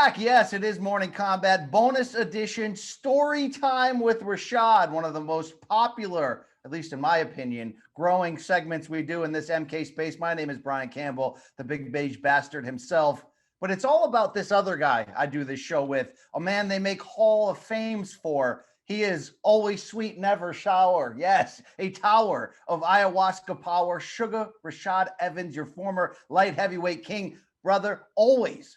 back. Yes, it is Morning Combat bonus edition story time with Rashad, one of the most popular, at least in my opinion, growing segments we do in this MK space. My name is Brian Campbell, the big beige bastard himself. But it's all about this other guy I do this show with, a man they make Hall of Fames for. He is always sweet, never shower. Yes, a tower of ayahuasca power. Suga Rashad Evans, your former light heavyweight king. Brother, always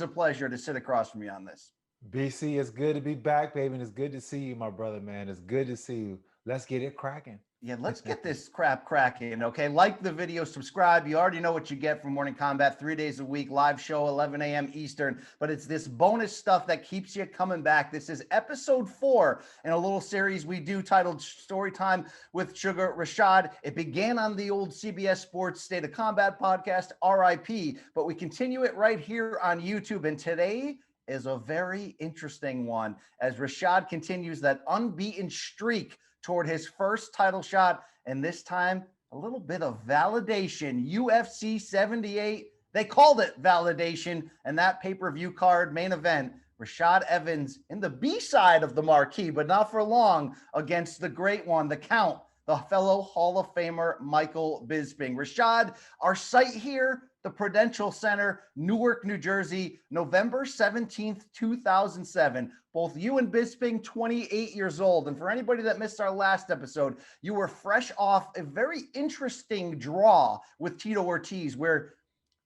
a pleasure to sit across from you on this. BC, it's good to be back, baby, and it's good to see you, my brother, man. It's good to see you. Let's get it cracking. Yeah, let's get this crap cracking, okay? Like the video, subscribe. You already know what you get from Morning Combat 3 days a week, live show, 11 a.m. Eastern. But it's this bonus stuff that keeps you coming back. This is episode 4 in a little series we do titled Storytime with Suga Rashad. It began on the old CBS Sports State of Combat podcast, RIP, but we continue it right here on YouTube. And today is a very interesting one as Rashad continues that unbeaten streak toward his first title shot, and this time a little bit of validation. UFC 78, they called it validation, and that pay-per-view card main event, Rashad Evans in the B side of the marquee, but not for long, against the great one, the Count, the fellow Hall of Famer Michael Bisping. Rashad, our site here, the Prudential Center, Newark, New Jersey, November 17th, 2007. Both you and Bisping, 28 years old. And for anybody that missed our last episode, you were fresh off a very interesting draw with Tito Ortiz, where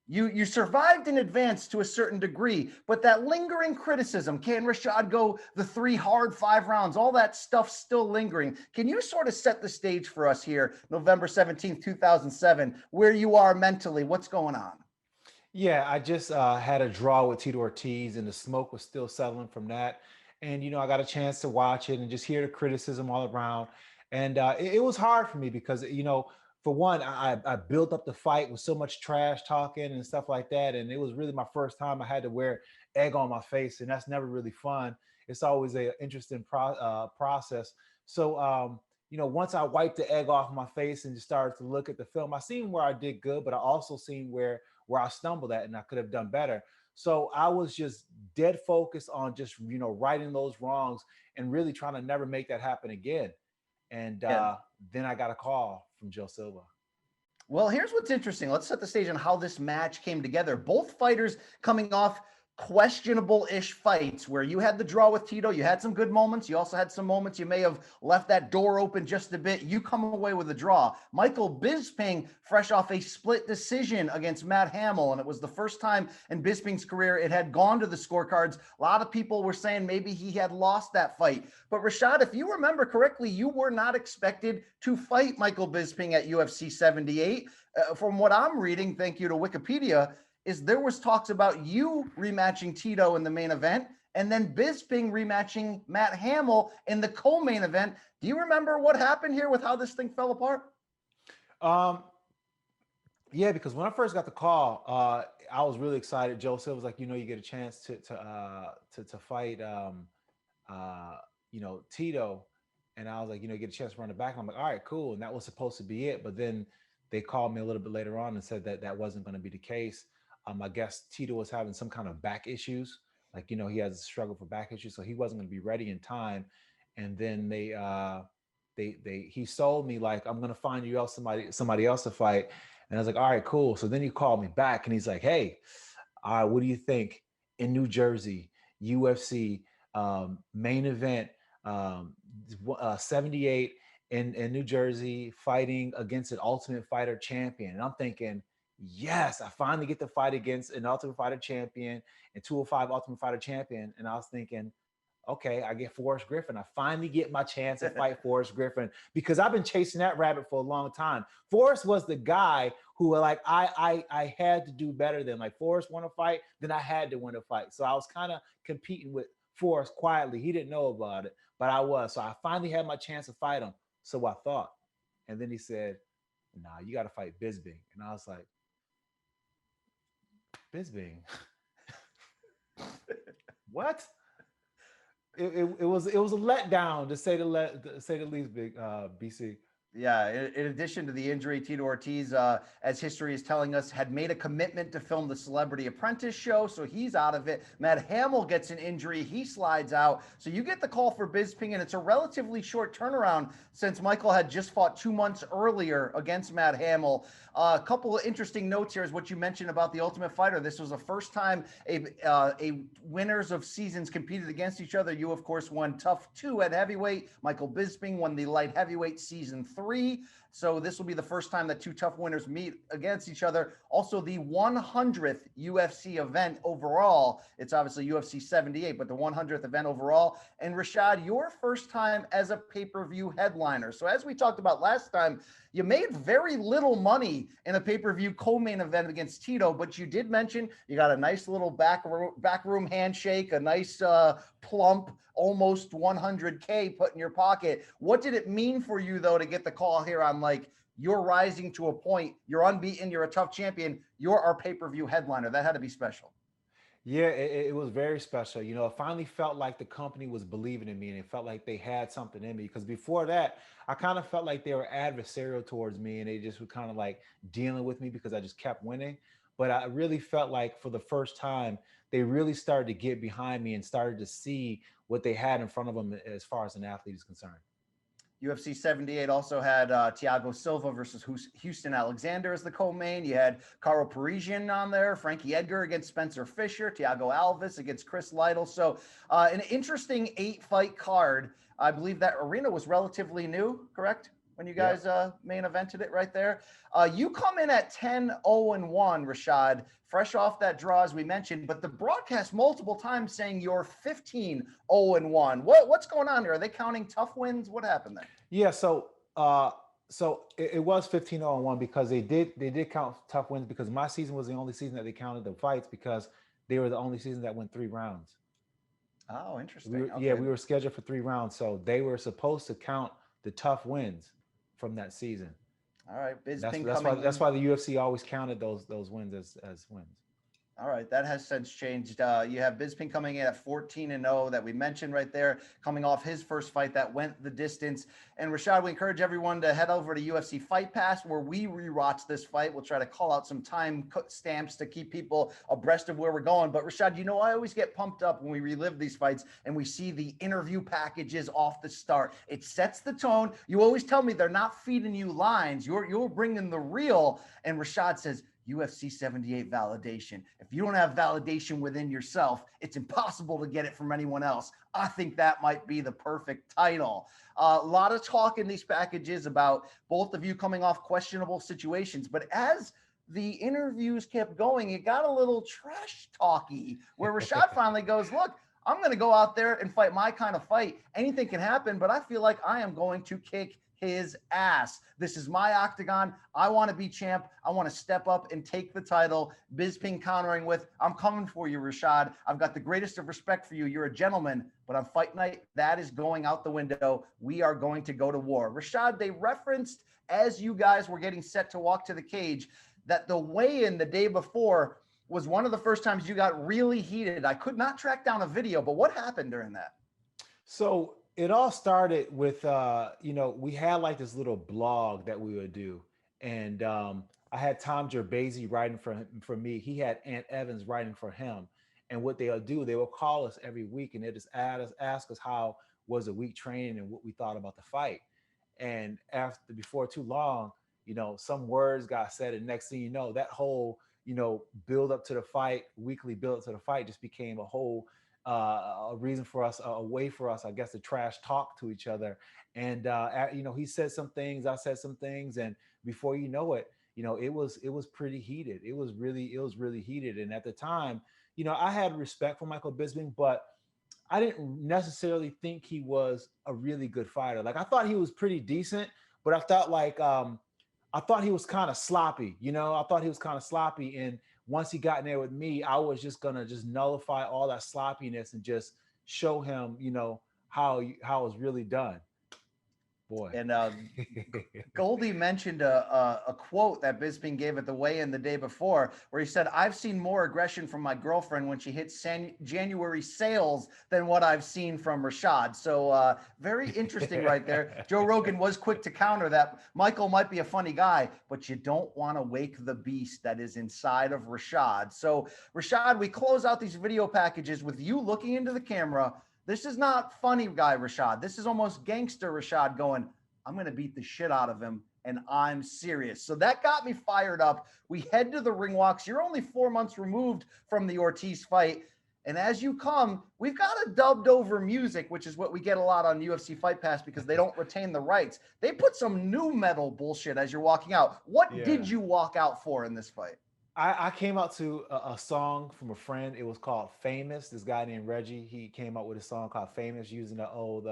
you survived in advance to a certain degree, but that lingering criticism, can Rashad go the 3 hard 5 rounds, all that stuff still lingering. Can you sort of set the stage for us here, November 17th, 2007, where you are mentally, what's going on? Yeah, I just had a draw with Tito Ortiz, and the smoke was still settling from that. And, I got a chance to watch it and just hear the criticism all around. And it was hard for me because, for one, I built up the fight with so much trash talking and stuff like that. And it was really my first time I had to wear egg on my face, and that's never really fun. It's always an interesting process. So, once I wiped the egg off my face and just started to look at the film, I seen where I did good, but I also seen where I stumbled at and I could have done better. So I was just dead focused on just, righting those wrongs and really trying to never make that happen again. And then I got a call from Joe Silva. Well, here's what's interesting. Let's set the stage on how this match came together. Both fighters coming off questionable-ish fights where you had the draw with Tito. You had some good moments. You also had some moments you may have left that door open just a bit. You come away with a draw. Michael Bisping, fresh off a split decision against Matt Hamill, and it was the first time in Bisping's career it had gone to the scorecards. A lot of people were saying maybe he had lost that fight. But Rashad, if you remember correctly, you were not expected to fight Michael Bisping at UFC 78. From what I'm reading, thank you to Wikipedia, is there was talks about you rematching Tito in the main event and then Bisping rematching Matt Hamill in the co-main event. Do you remember what happened here with how this thing fell apart? Yeah, because when I first got the call, I was really excited. Joe Silva was like, you get a chance to fight, Tito. And I was like, get a chance to run it back. And I'm like, all right, cool. And that was supposed to be it. But then they called me a little bit later on and said that that wasn't going to be the case. I guess Tito was having some kind of back issues. Like, he has a struggle for back issues. So he wasn't going to be ready in time. And then he sold me like, I'm going to find you else, somebody else to fight. And I was like, all right, cool. So then he called me back and he's like, hey, all right, what do you think in New Jersey, UFC main event, 78 in New Jersey, fighting against an Ultimate Fighter champion? And I'm thinking, yes, I finally get to fight against an Ultimate Fighter champion and 205 Ultimate Fighter champion. And I was thinking, okay, I get Forrest Griffin. I finally get my chance to fight Forrest Griffin because I've been chasing that rabbit for a long time. Forrest was the guy who I had to do better than. Like, Forrest won a fight, then I had to win a fight. So I was kind of competing with Forrest quietly. He didn't know about it, but I was. So I finally had my chance to fight him. So I thought. And then he said, nah, you got to fight Bisping. And I was like, Bisping? What? It was a letdown to say the least, big BC. Yeah, in addition to the injury, Tito Ortiz, as history is telling us, had made a commitment to film the Celebrity Apprentice show, so he's out of it. Matt Hamill gets an injury, he slides out. So you get the call for Bisping, and it's a relatively short turnaround since Michael had just fought 2 months earlier against Matt Hamill. A couple of interesting notes here is what you mentioned about the Ultimate Fighter. This was the first time a winners of seasons competed against each other. You, of course, won Tough 2 at heavyweight. Michael Bisping won the light heavyweight season 3. So this will be the first time that two tough winners meet against each other. Also, the 100th UFC event overall. It's obviously UFC 78, but the 100th event overall. And Rashad, your first time as a pay-per-view headliner. So as we talked about last time, you made very little money in a pay-per-view co-main event against Tito, but you did mention you got a nice little backroom handshake, a nice plump, almost 100K put in your pocket. What did it mean for you, though, to get the call here on, like, you're rising to a point, you're unbeaten, you're a tough champion, you're our pay-per-view headliner? That had to be special. Yeah, it was very special. You know, it finally felt like the company was believing in me and it felt like they had something in me. Because before that, I kind of felt like they were adversarial towards me and they just were kind of like dealing with me because I just kept winning. But I really felt like for the first time, they really started to get behind me and started to see what they had in front of them as far as an athlete is concerned. UFC 78 also had Thiago Silva versus Houston Alexander as the co-main. You had Caro Parisian on there, Frankie Edgar against Spencer Fisher, Thiago Alves against Chris Lytle. So an interesting 8-fight card. I believe that arena was relatively new, correct? When you guys main evented it right there. You come in at 10-0-1, Rashad, fresh off that draw, as we mentioned, but the broadcast multiple times saying you're 15-0-1. What's going on here? Are they counting tough wins? What happened there? Yeah, so it was 15-0-1 because they did count tough wins because my season was the only season that they counted the fights because they were the only season that went 3 rounds. Oh, interesting. Yeah, we were scheduled for 3 rounds, so they were supposed to count the tough wins from that season. All right, That's why the UFC always counted those wins as wins. All right, that has since changed. You have Bisping coming in at 14-0 that we mentioned right there, coming off his first fight that went the distance. And Rashad, we encourage everyone to head over to UFC Fight Pass where we rewatch this fight. We'll try to call out some time stamps to keep people abreast of where we're going. But Rashad, you know, I always get pumped up when we relive these fights and we see the interview packages off the start. It sets the tone. You always tell me they're not feeding you lines. You're bringing the real. And Rashad says, UFC 78 validation. If you don't have validation within yourself, it's impossible to get it from anyone else. I think that might be the perfect title. A lot of talk in these packages about both of you coming off questionable situations, but as the interviews kept going, it got a little trash talky where Rashad finally goes, look, I'm going to go out there and fight my kind of fight. Anything can happen, but I feel like I am going to kick his ass. This is my octagon. I want to be champ. I want to step up and take the title. Bisping countering with, I'm coming for you, Rashad. I've got the greatest of respect for you. You're a gentleman, but on fight night, that is going out the window. We are going to go to war. Rashad, they referenced as you guys were getting set to walk to the cage that the weigh-in the day before was one of the first times you got really heated. I could not track down a video, but what happened during that? So it all started with, we had like this little blog that we would do. And I had Tom Gerbasi writing for me. He had Ant Evans writing for him. And what they'll do, they will call us every week and they just ask us how was the week training and what we thought about the fight. And before too long, some words got said. And next thing you know, that whole, build up to the fight, weekly build up to the fight just became a whole a reason for us, a way for us, I guess, to trash talk to each other. And he said some things, I said some things, and before you know it, it was pretty heated. It was really heated. And at the time, I had respect for Michael Bisping, but I didn't necessarily think he was a really good fighter. Like I thought he was pretty decent, but I thought he was kind of sloppy. I thought he was kind of sloppy. And once he got in there with me, I was just gonna nullify all that sloppiness and just show him, how it was really done. boy. And Goldie mentioned a quote that Bisping gave at the weigh-in the day before, where he said, "I've seen more aggression from my girlfriend when she hits January sales than what I've seen from Rashad." So very interesting right there. Joe Rogan was quick to counter that Michael might be a funny guy, but you don't want to wake the beast that is inside of Rashad. So Rashad, we close out these video packages with you looking into the camera. This is not funny guy Rashad. This is almost gangster Rashad going, "I'm going to beat the shit out of him, and I'm serious." So that got me fired up. We head to the ring walks. You're only 4 months removed from the Ortiz fight. And as you come, we've got a dubbed over music, which is what we get a lot on UFC Fight Pass because they don't retain the rights. They put some new metal bullshit as you're walking out. What did you walk out for in this fight? I came out to a song from a friend. It was called Famous. This guy named Reggie, he came out with a song called Famous using the old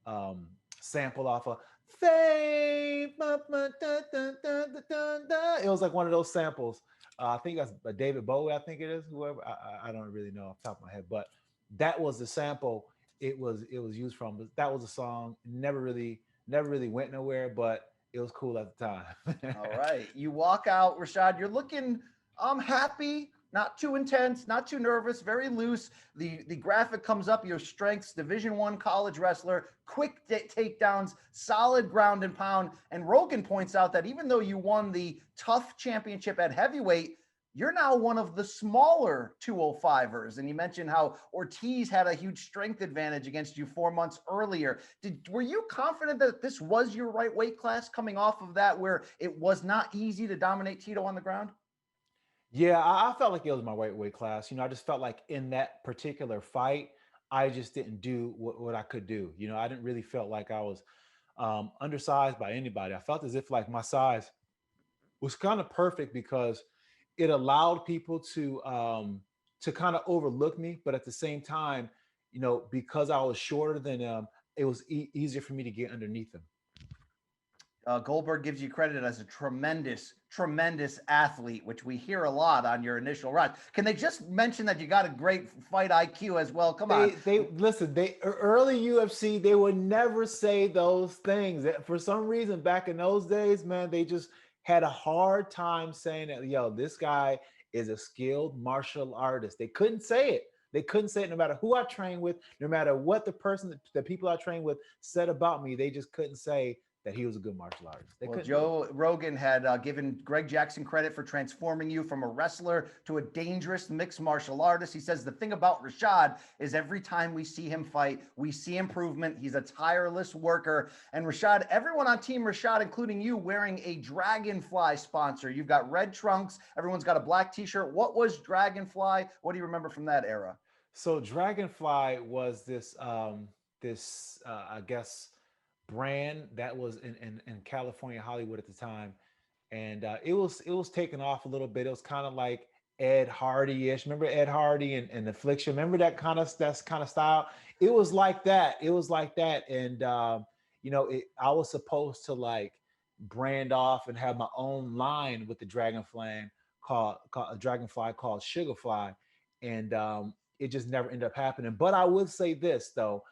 um, sample off of Fame. It was like one of those samples. I think that's David Bowie, I think it is, whoever. I don't really know off the top of my head, but that was the sample it was used from. But that was a song. Never really went nowhere, but it was cool at the time. All right. You walk out, Rashad. You're looking happy, not too intense, not too nervous, very loose. The graphic comes up, your strengths, Division I college wrestler, quick takedowns, solid ground and pound. And Rogan points out that even though you won the tough championship at heavyweight, you're now one of the smaller 205ers. And you mentioned how Ortiz had a huge strength advantage against you 4 months earlier. Were you confident that this was your right weight class coming off of that, where it was not easy to dominate Tito on the ground? Yeah, I felt like it was my weight class. I just felt like in that particular fight, I just didn't do what I could do. I didn't really felt like I was undersized by anybody. I felt as if like my size was kind of perfect because it allowed people to kind of overlook me, but at the same time, because I was shorter than them, it was easier for me to get underneath them. Goldberg gives you credit as a tremendous, tremendous athlete, which we hear a lot on your initial run. Can they just mention that you got a great fight IQ as well? Come on. They listen. They early UFC, they would never say those things. For some reason, back in those days, man, they just had a hard time saying that. Yo, this guy is a skilled martial artist. They couldn't say it. They couldn't say it no matter who I trained with, no matter what the people I trained with said about me. They just couldn't say that he was a good martial artist. Well, Joe Rogan had given Greg Jackson credit for transforming you from a wrestler to a dangerous mixed martial artist. He says the thing about Rashad is every time we see him fight, we see improvement. He's a tireless worker. And Rashad, everyone on Team Rashad, including you, wearing a Dragonfly sponsor. You've got red trunks. Everyone's got a black t-shirt. What was Dragonfly? What do you remember from that era? So Dragonfly was this, I guess, brand that was in California, Hollywood at the time, and it was taken off a little bit. It was kind of like Ed Hardy-ish. Remember Ed Hardy and Affliction? Remember that kind of style? It was like that. And I was supposed to like brand off and have my own line with the Dragonfly called Sugarfly, and it just never ended up happening. But I would say this though.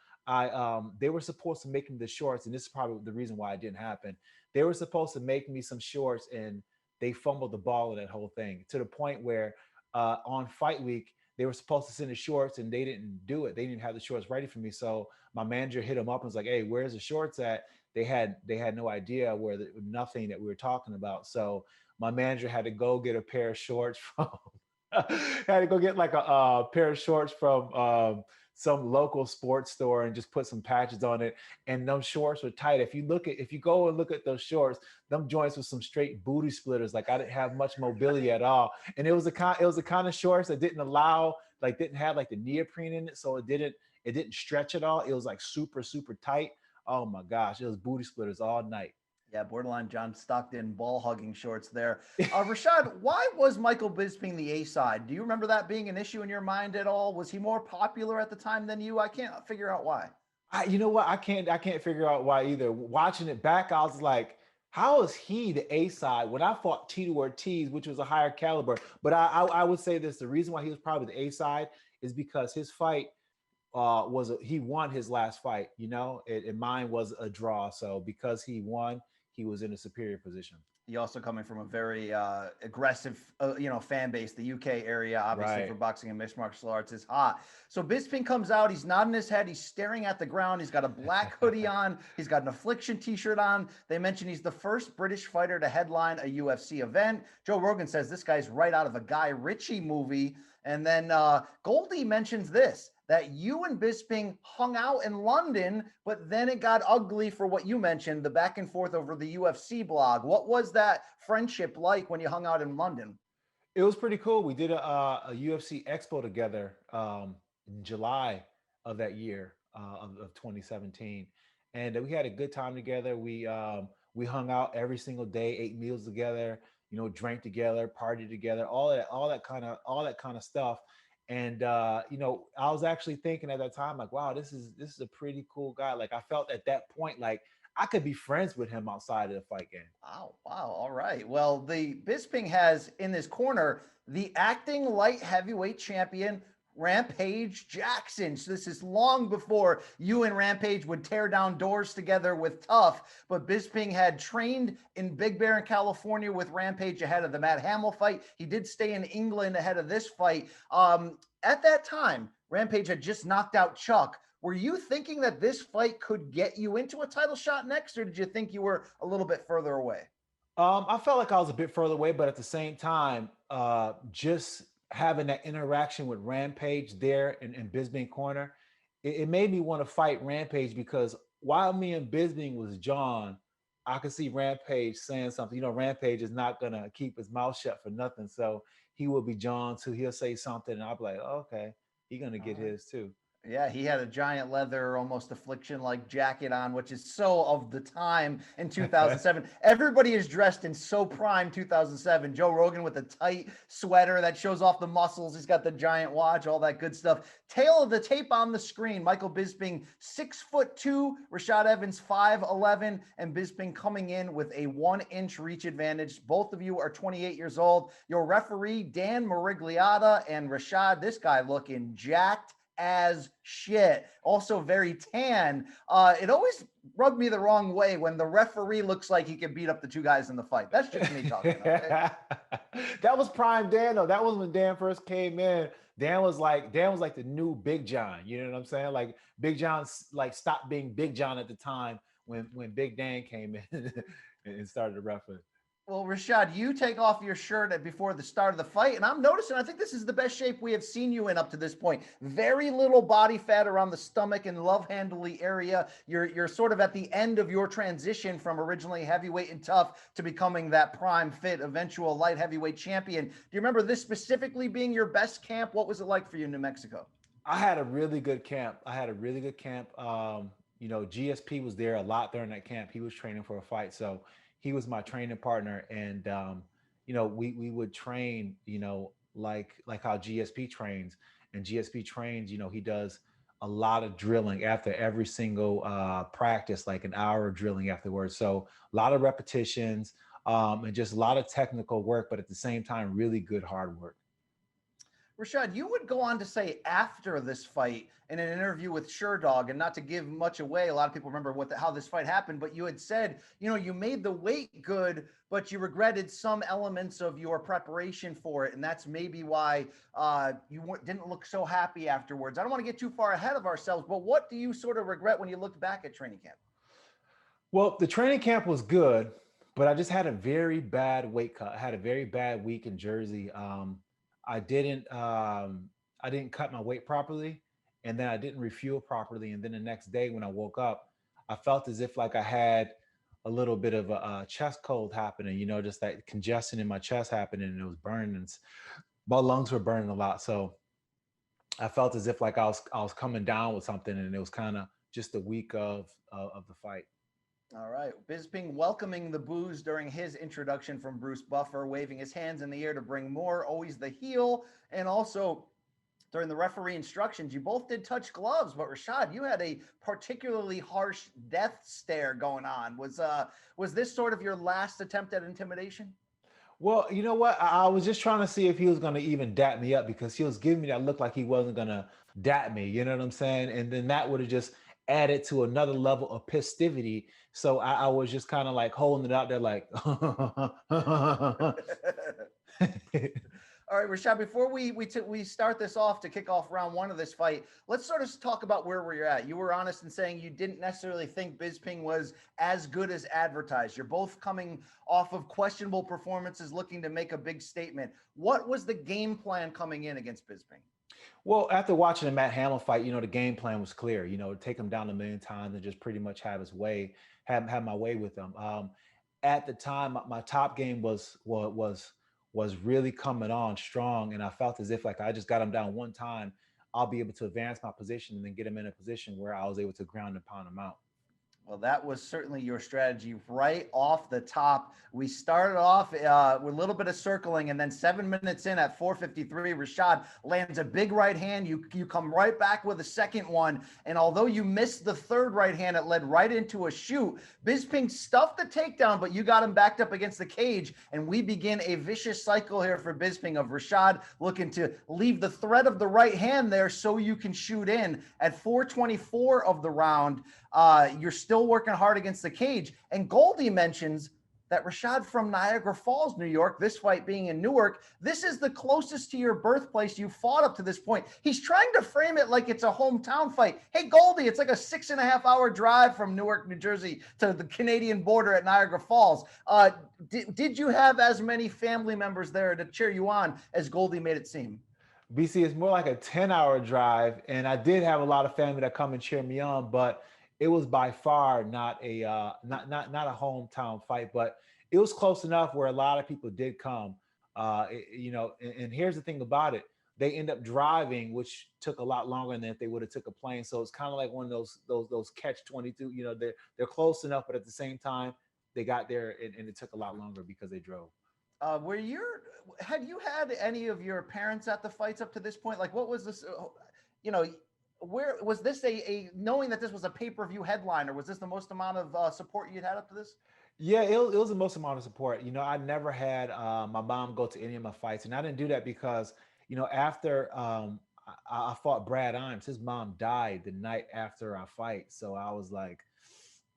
They were supposed to make me the shorts, and this is probably the reason why it didn't happen. They were supposed to make me some shorts, and they fumbled the ball in that whole thing to the point where on fight week they were supposed to send the shorts, and they didn't do it. They didn't have the shorts ready for me, so my manager hit them up and was like, "Hey, where's the shorts at?" They had no idea nothing that we were talking about. So my manager had to go get a pair of shorts from had to go get like a pair of shorts from some local sports store and just put some patches on it. And those shorts were tight. If you go and look at those shorts, them joints with some straight booty splitters. Like I didn't have much mobility at all. And it was the kind of shorts that didn't have like the neoprene in it. So it didn't stretch at all. It was like super, super tight. Oh my gosh. It was booty splitters all night. Yeah, borderline John Stockton ball hugging shorts there. Rashad, why was Michael Bisping the A side? Do you remember that being an issue in your mind at all? Was he more popular at the time than you? I can't figure out why. You know what? I can't figure out why either. Watching it back, I was like, how is he the A side when I fought Tito Ortiz, which was a higher caliber? But I would say this: the reason why he was probably the A side is because his fight he won his last fight, and mine was a draw. So because he won, he was in a superior position. He also coming from a very aggressive, fan base. The UK area, obviously, for Right. boxing and mixed martial arts is hot. So Bisping comes out. He's nodding his head. He's staring at the ground. He's got a black hoodie on. He's got an Affliction T-shirt on. They mention he's the first British fighter to headline a UFC event. Joe Rogan says this guy's right out of a Guy Ritchie movie. And then Goldie mentions this, that you and Bisping hung out in London, but then it got ugly for what you mentioned, the back and forth over the UFC blog. What was that friendship like when you hung out in London? It was pretty cool. We did a UFC Expo together in July of that year of 2017, and we had a good time together. We hung out every single day, ate meals together, drank together, partied together, all that kind of stuff. And I was actually thinking at that time, like, wow, this is a pretty cool guy. Like, I felt at that point like I could be friends with him outside of the fight game. Wow. Wow. All right. Well, the Bisping has in this corner the acting light heavyweight champion, Rampage Jackson. So this is long before you and Rampage would tear down doors together with Tough. But Bisping had trained in Big Bear in California with Rampage ahead of the Matt Hamill fight. He did stay in England ahead of this fight. At that time, Rampage had just knocked out Chuck. Were you thinking that this fight could get you into a title shot next, or did you think you were a little bit further away? I felt like I was a bit further away, but at the same time, just having that interaction with Rampage there in Bisbing corner, it made me want to fight Rampage because while me and Bisbing was John, I could see Rampage saying something. Rampage is not gonna keep his mouth shut for nothing, so he will be John too. He'll say something, and I'll be like, oh, okay, he's gonna All get right. his too. Yeah, he had a giant leather, almost Affliction-like jacket on, which is so of the time in 2007. Everybody is dressed in so prime 2007. Joe Rogan with a tight sweater that shows off the muscles. He's got the giant watch, all that good stuff. Tail of the tape on the screen. Michael Bisping, 6'2", Rashad Evans, 5'11", and Bisping coming in with a 1-inch reach advantage. Both of you are 28 years old. Your referee, Dan Marigliata, and Rashad, this guy looking jacked as shit. Also very tan. It always rubbed me the wrong way when the referee looks like he can beat up the two guys in the fight. That's just me talking. Okay? That was prime Dan though. That was when Dan first came in. Dan was like the new Big John. You know what I'm saying? Like Big John like stopped being Big John at the time when Big Dan came in and started to referee. Well, Rashad, you take off your shirt before the start of the fight, and I'm noticing, I think this is the best shape we have seen you in up to this point. Very little body fat around the stomach and love handly area. You're sort of at the end of your transition from originally heavyweight and tough to becoming that prime fit, eventual light heavyweight champion. Do you remember this specifically being your best camp? What was it like for you in New Mexico? I had a really good camp. GSP was there a lot during that camp. He was training for a fight, so he was my training partner, and we would train, like how GSP trains, and GSP trains. He does a lot of drilling after every single practice, like an hour of drilling afterwards. So a lot of repetitions, and just a lot of technical work, but at the same time, really good hard work. Rashad, you would go on to say after this fight in an interview with Sherdog, and not to give much away, a lot of people remember how this fight happened, but you had said, you made the weight good, but you regretted some elements of your preparation for it, and that's maybe why you didn't look so happy afterwards. I don't want to get too far ahead of ourselves, but what do you sort of regret when you looked back at training camp? Well, the training camp was good, but I just had a very bad weight cut. I had a very bad week in Jersey. I didn't I didn't cut my weight properly, and then I didn't refuel properly. And then the next day when I woke up, I felt as if like I had a little bit of a chest cold happening, just that congestion in my chest happening, and it was burning. My lungs were burning a lot. So I felt as if like I was coming down with something, and it was kind of just a week of the fight. All right. Bisping welcoming the booze during his introduction from Bruce Buffer, waving his hands in the air to bring more, always the heel. And also during the referee instructions, you both did touch gloves, but Rashad, you had a particularly harsh death stare going on. Was this sort of your last attempt at intimidation? Well, you know what? I was just trying to see if he was going to even dap me up because he was giving me that look like he wasn't going to dap me. You know what I'm saying? And then that would have just added to another level of festivity. So I was just kind of like holding it out there, like, All right, Rashad, before we start this off to kick off round one of this fight, let's sort of talk about where we're at. You were honest in saying you didn't necessarily think Bisping was as good as advertised. You're both coming off of questionable performances, looking to make a big statement. What was the game plan coming in against Bisping? Well, after watching the Matt Hamill fight, the game plan was clear. Take him down a million times and just pretty much have his way, have my way with him. At the time, my top game was really coming on strong, and I felt as if like I just got him down one time, I'll be able to advance my position and then get him in a position where I was able to ground and pound him out. Well, that was certainly your strategy right off the top. We started off with a little bit of circling, and then 7 minutes in at 4:53, Rashad lands a big right hand. You come right back with a second one, and although you missed the third right hand, it led right into a shoot. Bisping stuffed the takedown, but you got him backed up against the cage, and we begin a vicious cycle here for Bisping of Rashad looking to leave the threat of the right hand there so you can shoot in. At 4:24 of the round, you're still working hard against the cage. And Goldie mentions that Rashad from Niagara Falls, New York, this fight being in Newark, this is the closest to your birthplace you fought up to this point. He's trying to frame it like it's a hometown fight. Hey, Goldie, it's like a 6.5 hour drive from Newark, New Jersey to the Canadian border at Niagara Falls. Did you have as many family members there to cheer you on as Goldie made it seem? BC is more like a 10-hour drive, and I did have a lot of family that come and cheer me on, but it was by far not a not a hometown fight, but it was close enough where a lot of people did come. And here's the thing about it: they end up driving, which took a lot longer than if they would have took a plane. So it's kind of like one of those catch-22. They're close enough, but at the same time, they got there and it took a lot longer because they drove. Had you had any of your parents at the fights up to this point? Like, what was this? You know, where was this a knowing that this was a pay-per-view headliner? Was this the most amount of support you'd had up to this? Yeah, it was the most amount of support. I never had my mom go to any of my fights, and I didn't do that because after I fought Brad Imes, his mom died the night after our fight, so I was like,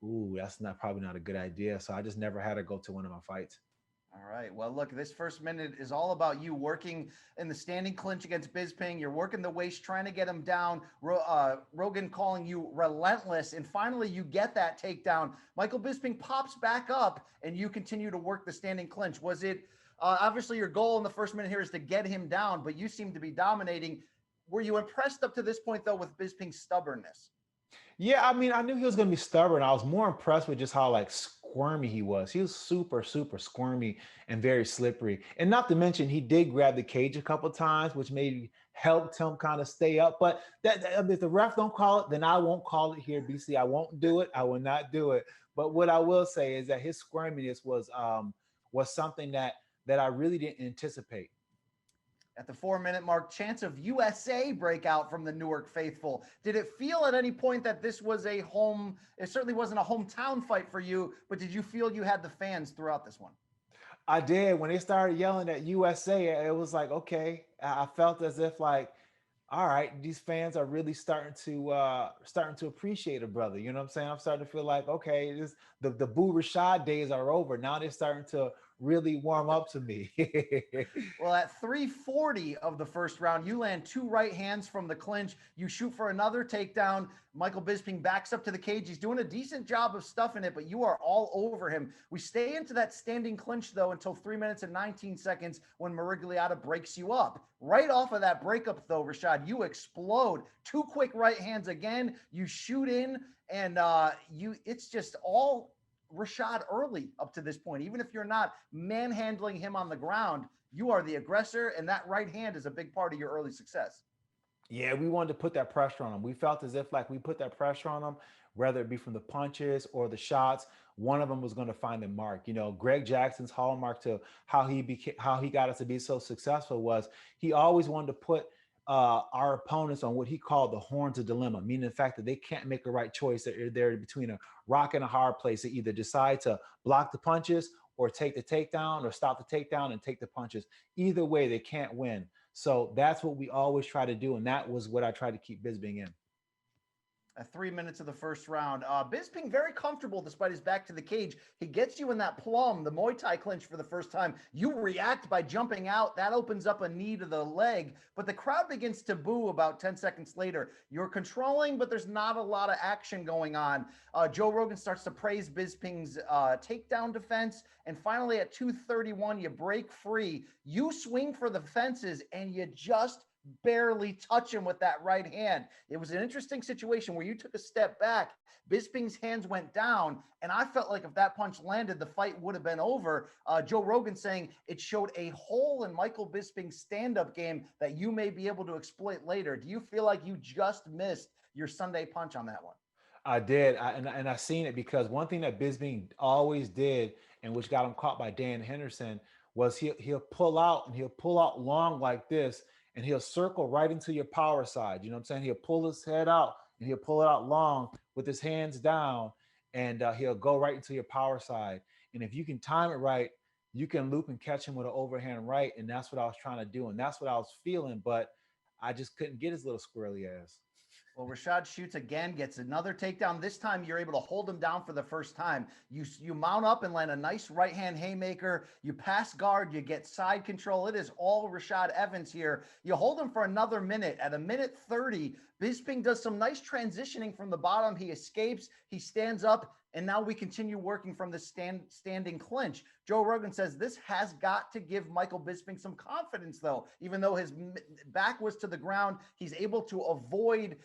"Ooh, that's not probably not a good idea." So I just never had her go to one of my fights. All right. Well, look, this first minute is all about you working in the standing clinch against Bisping. You're working the waist, trying to get him down. Rogan calling you relentless. And finally, you get that takedown. Michael Bisping pops back up, and you continue to work the standing clinch. Was it obviously your goal in the first minute here is to get him down, but you seem to be dominating. Were you impressed up to this point, though, with Bisping's stubbornness? Yeah, I mean, I knew he was going to be stubborn. I was more impressed with just how like squirmy he was. He was super, super squirmy and very slippery. And not to mention, he did grab the cage a couple times, which maybe helped him kind of stay up. But if the ref don't call it, then I won't call it here, BC. I won't do it. I will not do it. But what I will say is that his squirminess was something that I really didn't anticipate. At the 4 minute mark, chance of USA breakout from the Newark faithful. Did it feel at any point that this was it certainly wasn't a hometown fight for you, but did you feel you had the fans throughout this one? I did. When they started yelling at USA, it was like, okay. I felt as if like, all right, these fans are really starting to appreciate a brother. You know what I'm saying? I'm starting to feel like, okay, the Boo Rashad days are over. Now they're starting to really warm up to me. Well, at 3:40 of the first round, you land two right hands from the clinch. You shoot for another takedown. Michael Bisping backs up to the cage. He's doing a decent job of stuffing it, but you are all over him. We stay into that standing clinch, though, until 3 minutes and 19 seconds when Maragliata breaks you up. Right off of that breakup, though, Rashad, you explode. Two quick right hands again. You shoot in, and it's just all Rashad early up to this point. Even if you're not manhandling him on the ground, you are the aggressor, and that right hand is a big part of your early success. Yeah, we wanted to put that pressure on him. We felt as if like we put that pressure on him, whether it be from the punches or the shots, one of them was going to find a mark. Greg Jackson's hallmark to how he got us to be so successful was he always wanted to put our opponents on what he called the horns of dilemma, meaning the fact that they can't make a right choice. They're between a rock and a hard place. They either decide to block the punches or take the takedown or stop the takedown and take the punches. Either way, they can't win. So that's what we always try to do. And that was what I tried to keep Bisping in. 3 minutes of the first round. Bisping very comfortable despite his back to the cage. He gets you in that plum, the Muay Thai clinch for the first time. You react by jumping out. That opens up a knee to the leg, but the crowd begins to boo about 10 seconds later. You're controlling, but there's not a lot of action going on. Joe Rogan starts to praise Bisping's takedown defense. And finally at 2:31, you break free. You swing for the fences and you just barely touch him with that right hand. It was an interesting situation where you took a step back. Bisping's hands went down, and I felt like if that punch landed, the fight would have been over. Joe Rogan saying it showed a hole in Michael Bisping's stand-up game that you may be able to exploit later. Do you feel like you just missed your Sunday punch on that one? I did, and I seen it because one thing that Bisping always did, and which got him caught by Dan Henderson, was he'll pull out and he'll pull out long like this, and he'll circle right into your power side. You know what I'm saying? He'll pull his head out and he'll pull it out long with his hands down, and he'll go right into your power side. And if you can time it right, you can loop and catch him with an overhand right. And that's what I was trying to do, and that's what I was feeling, but I just couldn't get his little squirrely ass. Well, Rashad shoots again, gets another takedown. This time you're able to hold him down for the first time. You mount up and land a nice right hand haymaker. You pass guard, you get side control. It is all Rashad Evans here. You hold him for another minute. At 1:30, Bisping does some nice transitioning from the bottom. He escapes, he stands up, and now we continue working from the standing clinch. Joe Rogan says this has got to give Michael Bisping some confidence, though. Even though his back was to the ground, he's able to avoid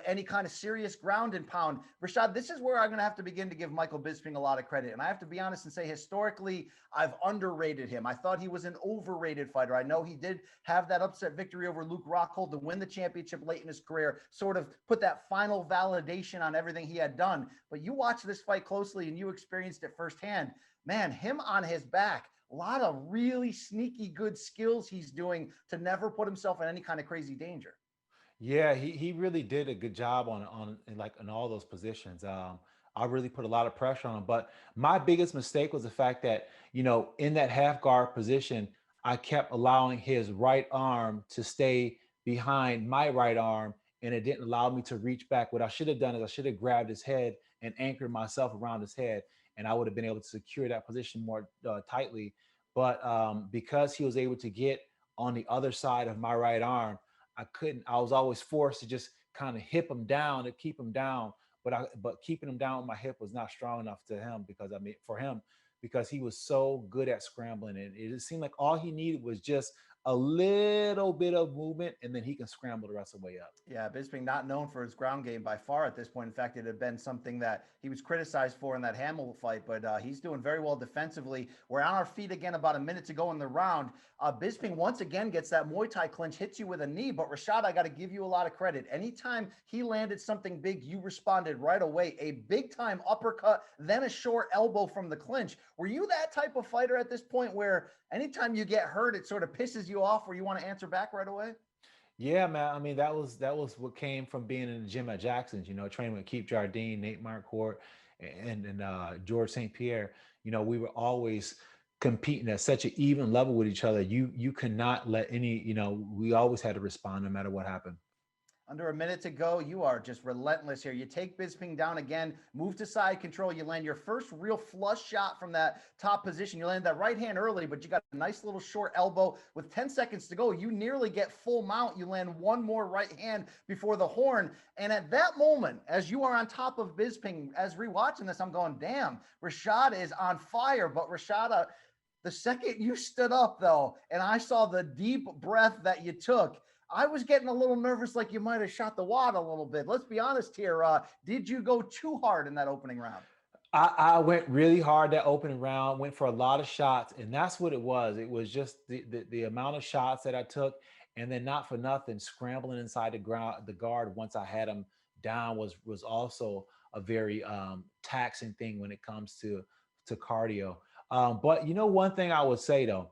any kind of serious ground and pound. Rashad, this is where I'm going to have to begin to give Michael Bisping a lot of credit. And I have to be honest and say, historically, I've underrated him. I thought he was an overrated fighter. I know he did have that upset victory over Luke Rockhold to win the championship late in his career, sort of put that final validation on everything he had done. But you watch this fight closely and you experienced it firsthand. Man, him on his back, a lot of really sneaky good skills he's doing to never put himself in any kind of crazy danger. Yeah, he really did a good job on like in all those positions. I really put a lot of pressure on him. But my biggest mistake was the fact that, in that half guard position, I kept allowing his right arm to stay behind my right arm, and it didn't allow me to reach back. What I should have done is I should have grabbed his head and anchored myself around his head, and I would have been able to secure that position more tightly. But because he was able to get on the other side of my right arm, I couldn't. I was always forced to just kind of hip him down to keep him down. But keeping him down with my hip was not strong enough to him for him because he was so good at scrambling, and it seemed like all he needed was just a little bit of movement, and then he can scramble the rest of the way up. Yeah, Bisping not known for his ground game by far at this point. In fact, it had been something that he was criticized for in that Hamill fight, but he's doing very well defensively. We're on our feet again about a minute to go in the round. Bisping once again gets that Muay Thai clinch, hits you with a knee, but Rashad, I got to give you a lot of credit. Anytime he landed something big, you responded right away. A big-time uppercut, then a short elbow from the clinch. Were you that type of fighter at this point where anytime you get hurt, it sort of pisses you off where you want to answer back right away? Yeah, man. I mean, that was what came from being in the gym at Jackson's. Training with Keith Jardine, Nate Marquardt, and George St. Pierre. We were always competing at such an even level with each other. You cannot let any. We always had to respond no matter what happened. Under a minute to go, you are just relentless here. You take Bisping down again, move to side control. You land your first real flush shot from that top position. You land that right hand early, but you got a nice little short elbow. With 10 seconds to go, you nearly get full mount. You land one more right hand before the horn. And at that moment, as you are on top of Bisping, as rewatching this, I'm going, damn, Rashad is on fire. But Rashad, the second you stood up, though, and I saw the deep breath that you took, I was getting a little nervous, like you might have shot the wad a little bit. Let's be honest here. Did you go too hard in that opening round? I went really hard that opening round, went for a lot of shots, and that's what it was. It was just the amount of shots that I took, and then not for nothing, scrambling inside the guard once I had him down was also a very taxing thing when it comes to cardio. But one thing I would say though,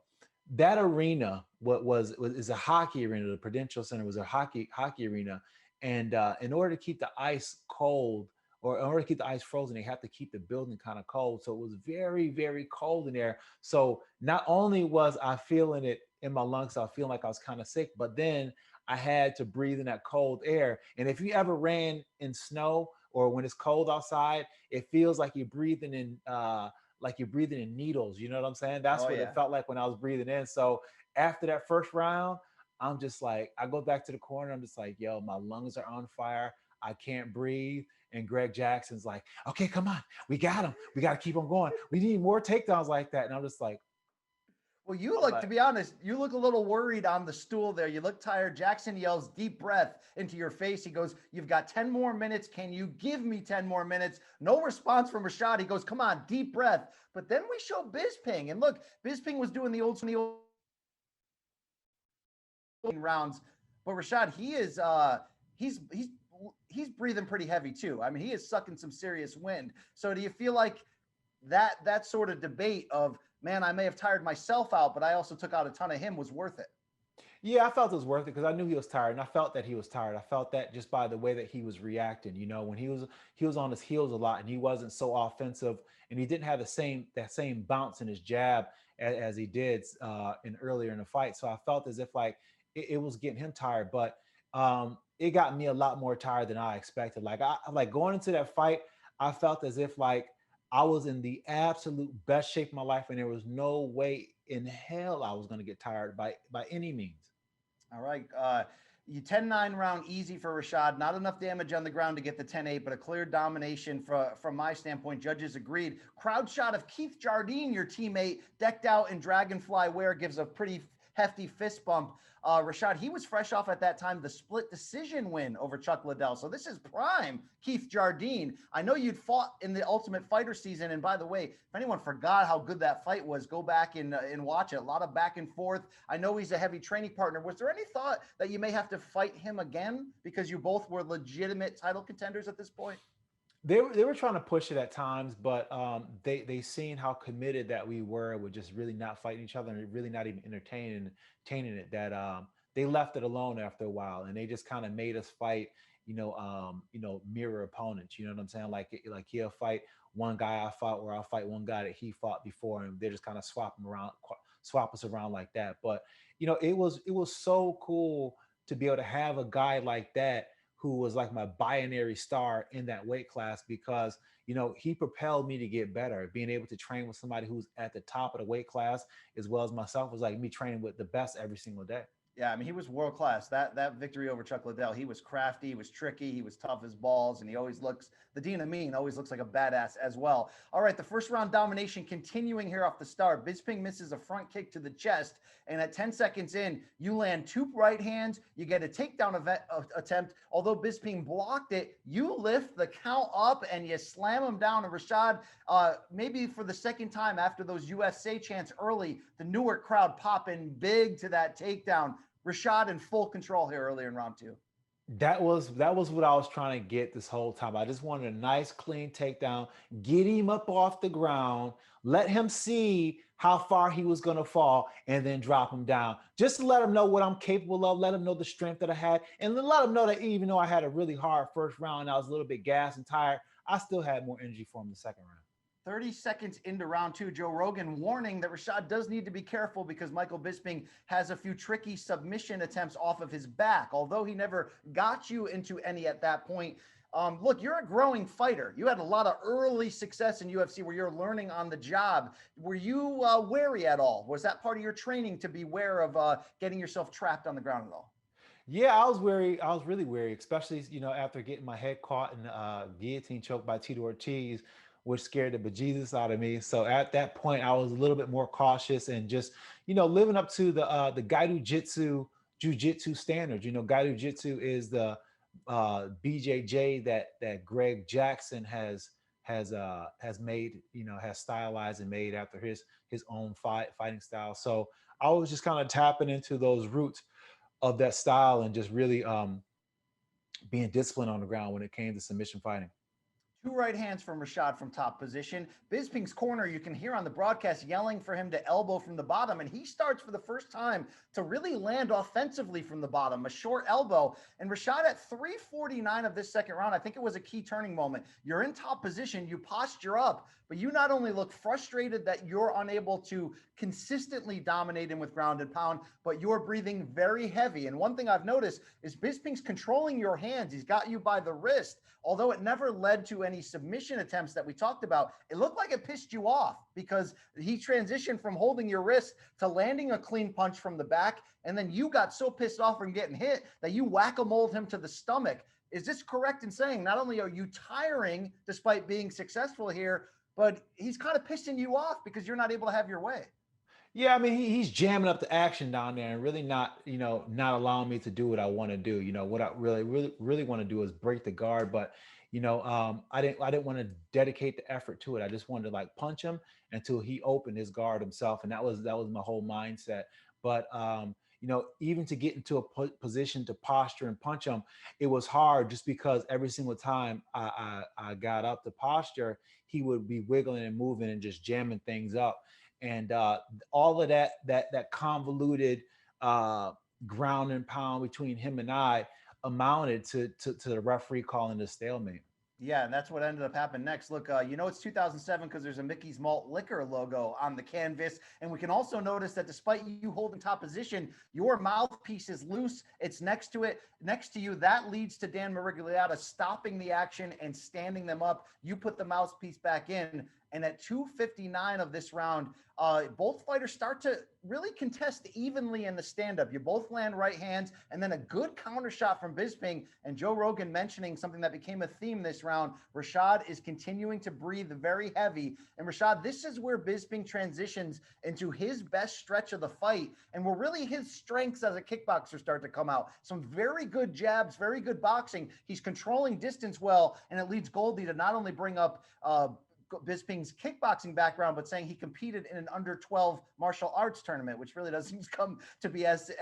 that arena is a hockey arena. The Prudential Center was a hockey arena, and in order to keep the ice cold or in order to keep the ice frozen, they have to keep the building kind of cold. So it was very, very cold in there. So not only was I feeling it in my lungs, I was feeling like I was kind of sick, but then I had to breathe in that cold air. And if you ever ran in snow or when it's cold outside, it feels like you're breathing in needles. You know what I'm saying? That's Oh what it yeah. felt like when I was breathing in. So after that first round, I'm just like, I go back to the corner. I'm just like, yo, my lungs are on fire. I can't breathe. And Greg Jackson's like, okay, come on. We got him. We got to keep on going. We need more takedowns like that. And I'm just like, Well, you I'm look, to like, be honest, you look a little worried on the stool there. You look tired. Jackson yells deep breath into your face. He goes, "You've got 10 more minutes. Can you give me 10 more minutes?" No response from Rashad. He goes, "Come on, deep breath." But then we show Bisping. And look, Bisping was doing the old rounds. But Rashad, he's he's breathing pretty heavy too. I mean, he is sucking some serious wind. So do you feel like that sort of debate of, man, I may have tired myself out, but I also took out a ton of him, was worth it? yeah, I felt it was worth it because I knew he was tired, and I felt that he was tired. I felt that just by the way that he was reacting. You know, when he was on his heels a lot, and he wasn't so offensive, and he didn't have the same bounce in his jab as he did in earlier in the fight. So I felt as if like it was getting him tired, but it got me a lot more tired than I expected. Like I like going into that fight, I felt as if like I was in the absolute best shape of my life, and there was no way in hell I was going to get tired by any means. All right. You 10-9 round easy for Rashad. Not enough damage on the ground to get the 10-8, but a clear domination from my standpoint. Judges agreed. Crowd shot of Keith Jardine, your teammate, decked out in dragonfly wear, gives a pretty hefty fist bump. Rashad, he was fresh off at that time the split decision win over Chuck Liddell. So this is prime Keith Jardine. I know you'd fought in the Ultimate Fighter season. And by the way, if anyone forgot how good that fight was, go back and watch it. A lot of back and forth. I know he's a heavy training partner. Was there any thought that you may have to fight him again because you both were legitimate title contenders at this point? They were trying to push it at times, but they seen how committed that we were with just really not fighting each other and really not even entertaining it. That they left it alone after a while, and they just kind of made us fight. Mirror opponents. You know what I'm saying? Like he'll fight one guy I fought, or I'll fight one guy that he fought before, and they just kind of swap us around like that. But it was so cool to be able to have a guy like that who was like my binary star in that weight class because he propelled me to get better. Being able to train with somebody who's at the top of the weight class as well as myself was like me training with the best every single day. Yeah, I mean, he was world class. That victory over Chuck Liddell, he was crafty, he was tricky, he was tough as balls, and he always looks, the Dean Amin always looks like a badass as well. All right, the first round domination continuing here off the start. Bisping misses a front kick to the chest, and at 10 seconds in, you land two right hands, you get a takedown attempt. Although Bisping blocked it, you lift the count up and you slam him down. And Rashad, maybe for the second time after those USA chants early, the Newark crowd popping big to that takedown. Rashad in full control here earlier in round two. That was what I was trying to get this whole time. I just wanted a nice clean takedown, get him up off the ground, let him see how far he was going to fall, and then drop him down. Just to let him know what I'm capable of, let him know the strength that I had, and then let him know that even though I had a really hard first round and I was a little bit gassed and tired, I still had more energy for him the second round. 30 seconds into round two, Joe Rogan warning that Rashad does need to be careful because Michael Bisping has a few tricky submission attempts off of his back. Although he never got you into any at that point. Look, you're a growing fighter. You had a lot of early success in UFC where you're learning on the job. Were you wary at all? Was that part of your training to be aware of getting yourself trapped on the ground at all? Yeah, I was wary. I was really wary, especially after getting my head caught in guillotine choke by Tito Ortiz, which scared the bejesus out of me. So at that point, I was a little bit more cautious and just living up to the Gaidu Jitsu Jiu-Jitsu standards. Gaidu Jitsu is the BJJ that Greg Jackson has made, has stylized and made after his own fighting style. So I was just kind of tapping into those roots of that style and just really being disciplined on the ground when it came to submission fighting. Two right hands from Rashad from top position. Bisping's corner, you can hear on the broadcast yelling for him to elbow from the bottom, and he starts for the first time to really land offensively from the bottom, a short elbow. And Rashad at 3:49 of this second round, I think it was a key turning moment. You're in top position, you posture up, but you not only look frustrated that you're unable to consistently dominate him with ground and pound, but you're breathing very heavy. And one thing I've noticed is Bisping's controlling your hands. He's got you by the wrist. Although it never led to any submission attempts that we talked about, it looked like it pissed you off because he transitioned from holding your wrist to landing a clean punch from the back. And then you got so pissed off from getting hit that you whack-a-moled him to the stomach. Is this correct in saying not only are you tiring despite being successful here, but he's kind of pissing you off because you're not able to have your way? Yeah, I mean, he's jamming up the action down there and really not, not allowing me to do what I want to do. What I really want to do is break the guard, but I didn't want to dedicate the effort to it. I just wanted to like punch him until he opened his guard himself, and that was my whole mindset. But even to get into a position to posture and punch him, it was hard just because every single time I got up to posture, he would be wiggling and moving and just jamming things up. And all of that convoluted ground and pound between him and I amounted to the referee calling the stalemate. Yeah, and that's what ended up happening next. Look, it's 2007 because there's a Mickey's Malt Liquor logo on the canvas. And we can also notice that despite you holding top position, your mouthpiece is loose. It's next to it, next to you. That leads to Dan Marigliata stopping the action and standing them up. You put the mouthpiece back in. And at 2:59 of this round, both fighters start to really contest evenly in the stand-up. You both land right hands, and then a good counter shot from Bisping. And Joe Rogan mentioning something that became a theme this round. Rashad is continuing to breathe very heavy. And Rashad, this is where Bisping transitions into his best stretch of the fight, and where really his strengths as a kickboxer start to come out. Some very good jabs, very good boxing. He's controlling distance well, and it leads Goldie to not only bring up Bisping's kickboxing background, but saying he competed in an under 12 martial arts tournament, which really doesn't come to be as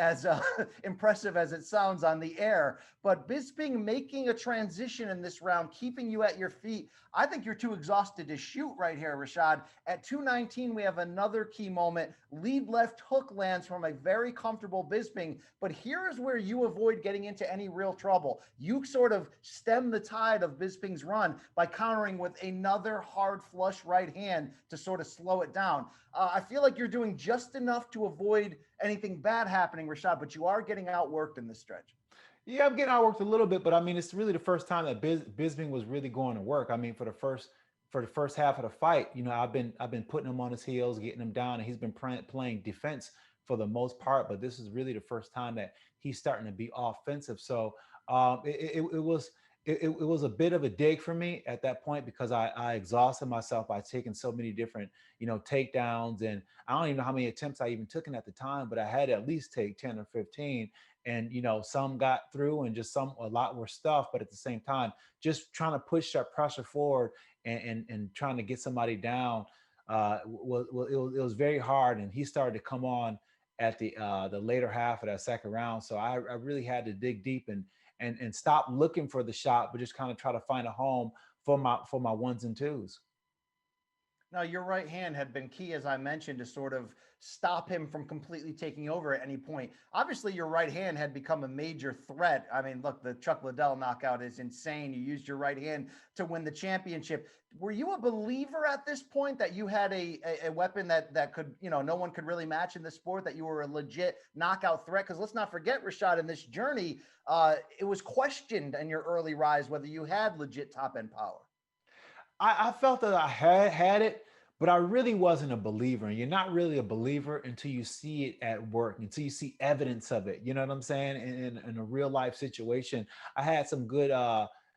impressive as it sounds on the air. But Bisping making a transition in this round, keeping you at your feet. I think you're too exhausted to shoot right here, Rashad. At 2:19, we have another key moment. Lead left hook lands from a very comfortable Bisping, but here is where you avoid getting into any real trouble. You sort of stem the tide of Bisping's run by countering with another hard flush right hand to sort of slow it down. I feel like you're doing just enough to avoid anything bad happening, Rashad, but you are getting outworked in this stretch. Yeah, I'm getting outworked a little bit, but I mean, it's really the first time that Bisping was really going to work. I mean, for the first half of the fight, I've been putting him on his heels, getting him down, and he's been playing defense for the most part. But this is really the first time that he's starting to be offensive. So it was a bit of a dig for me at that point because I exhausted myself by taking so many different takedowns, and I don't even know how many attempts I even took in at the time, but I had to at least take 10 or 15. And some got through and just a lot were stuff, but at the same time just trying to push that pressure forward and trying to get somebody down it was very hard. And he started to come on at the later half of that second round, so I really had to dig deep and stop looking for the shot, but just kind of try to find a home for my ones and twos. Now, your right hand had been key, as I mentioned, to sort of stop him from completely taking over at any point. Obviously, your right hand had become a major threat. I mean, look, the Chuck Liddell knockout is insane. You used your right hand to win the championship. Were you a believer at this point that you had a weapon that could, no one could really match in the sport, that you were a legit knockout threat? Because let's not forget, Rashad, in this journey, it was questioned in your early rise whether you had legit top end power. I felt that I had it, but I really wasn't a believer. And you're not really a believer until you see it at work, until you see evidence of it. You know what I'm saying? In a real life situation, I had some good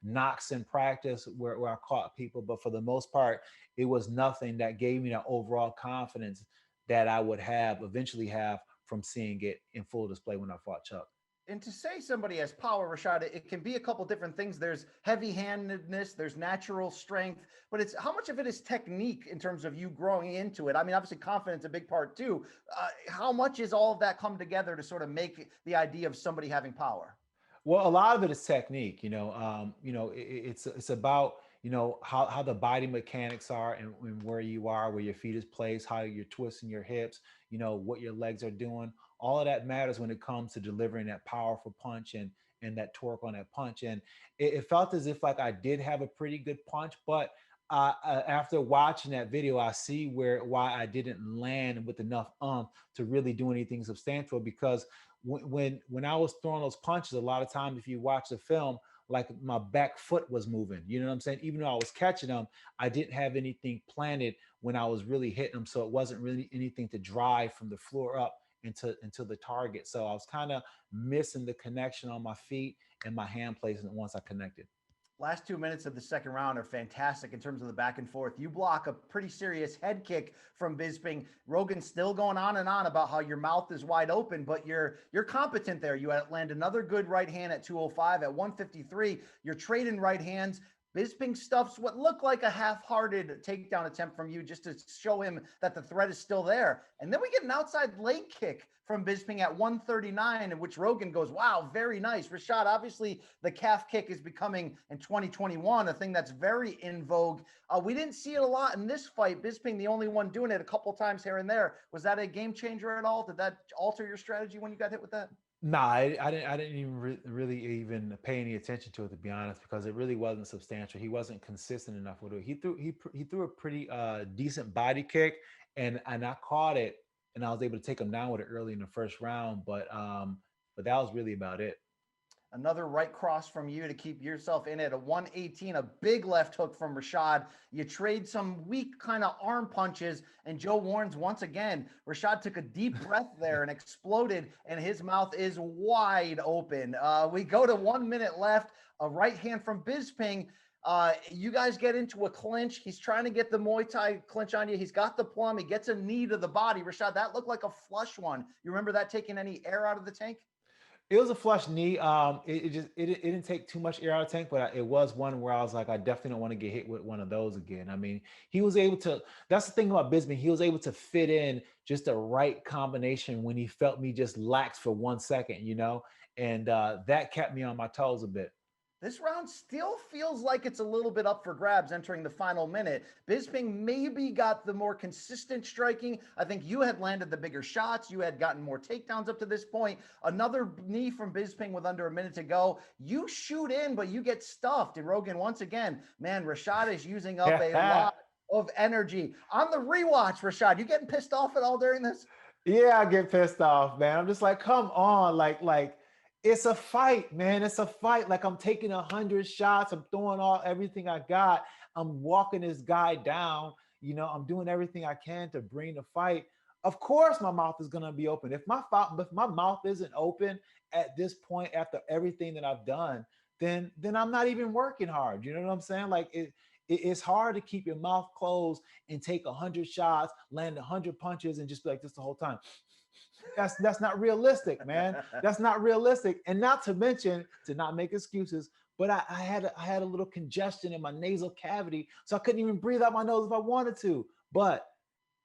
knocks in practice where I caught people, but for the most part, it was nothing that gave me that overall confidence that I would eventually have from seeing it in full display when I fought Chuck. And to say somebody has power, Rashad, it can be a couple different things. There's heavy-handedness, there's natural strength, but it's how much of it is technique in terms of you growing into it. I mean, obviously confidence a big part too. How much is all of that come together to sort of make the idea of somebody having power? Well, a lot of it is technique. It's about you know, how the body mechanics are, and where you are, where your feet is placed, how you're twisting your hips, you know, what your legs are doing. All of that matters when it comes to delivering that powerful punch and that torque on that punch. And it felt as if like I did have a pretty good punch, but after watching that video, I see why I didn't land with enough to really do anything substantial. Because when I was throwing those punches, a lot of times if you watch the film, like my back foot was moving. You know what I'm saying? Even though I was catching them, I didn't have anything planted when I was really hitting them, so it wasn't really anything to drive from the floor up into the target. So I was kind of missing the connection on my feet and my hand placement once I connected. Last 2 minutes of the second round are fantastic in terms of the back and forth. You block a pretty serious head kick from Bisping. Rogan's still going on and on about how your mouth is wide open, but you're competent there. You land another good right hand at 205. At 153, you're trading right hands. Bisping stuffs what looked like a half-hearted takedown attempt from you just to show him that the threat is still there. And then we get an outside leg kick from Bisping at 139, in which Rogan goes, wow, very nice. Rashad, obviously the calf kick is becoming in 2021 a thing that's very in vogue. We didn't see it a lot in this fight. Bisping, the only one doing it a couple times here and there. Was that a game changer at all? Did that alter your strategy when you got hit with that? Nah, I didn't even really even pay any attention to it, to be honest, because it really wasn't substantial. He wasn't consistent enough with it. He threw a pretty decent body kick, and I caught it, and I was able to take him down with it early in the first round. But that was really about it. Another right cross from you to keep yourself in at a 118, a big left hook from Rashad. You trade some weak kind of arm punches, and Joe warns once again. Rashad took a deep breath there and exploded, and his mouth is wide open. We go to 1 minute left. A right hand from Bisping. You guys get into a clinch. He's trying to get the Muay Thai clinch on you. He's got the plum. He gets a knee to the body. Rashad, that looked like a flush one. You remember that taking any air out of the tank? It was a flush knee. It didn't take too much air out of the tank, but it was one where I was like, I definitely don't want to get hit with one of those again. I mean, he was able to. That's the thing about Bisping. He was able to fit in just the right combination when he felt me just lax for 1 second, you know, and that kept me on my toes a bit. This round still feels like it's a little bit up for grabs entering the final minute. Bisping maybe got the more consistent striking. I think you had landed the bigger shots. You had gotten more takedowns up to this point. Another knee from Bisping with under a minute to go. You shoot in, but you get stuffed. And Rogan, once again, man, Rashad is using up a lot of energy. On the rewatch, Rashad, you getting pissed off at all during this? Yeah, I get pissed off, man. I'm just like, come on, like it's a fight, man. It's a fight. Like I'm taking 100 shots. I'm throwing everything I got. I'm walking this guy down. You know, I'm doing everything I can to bring the fight. Of course, my mouth is gonna be open. If my mouth isn't open at this point after everything that I've done, then I'm not even working hard. You know what I'm saying? Like it's hard to keep your mouth closed and take 100 shots, land 100 punches, and just be like this the whole time. That's not realistic, man. That's not realistic. And not to mention, to not make excuses, but I had a little congestion in my nasal cavity, so I couldn't even breathe out my nose if I wanted to. But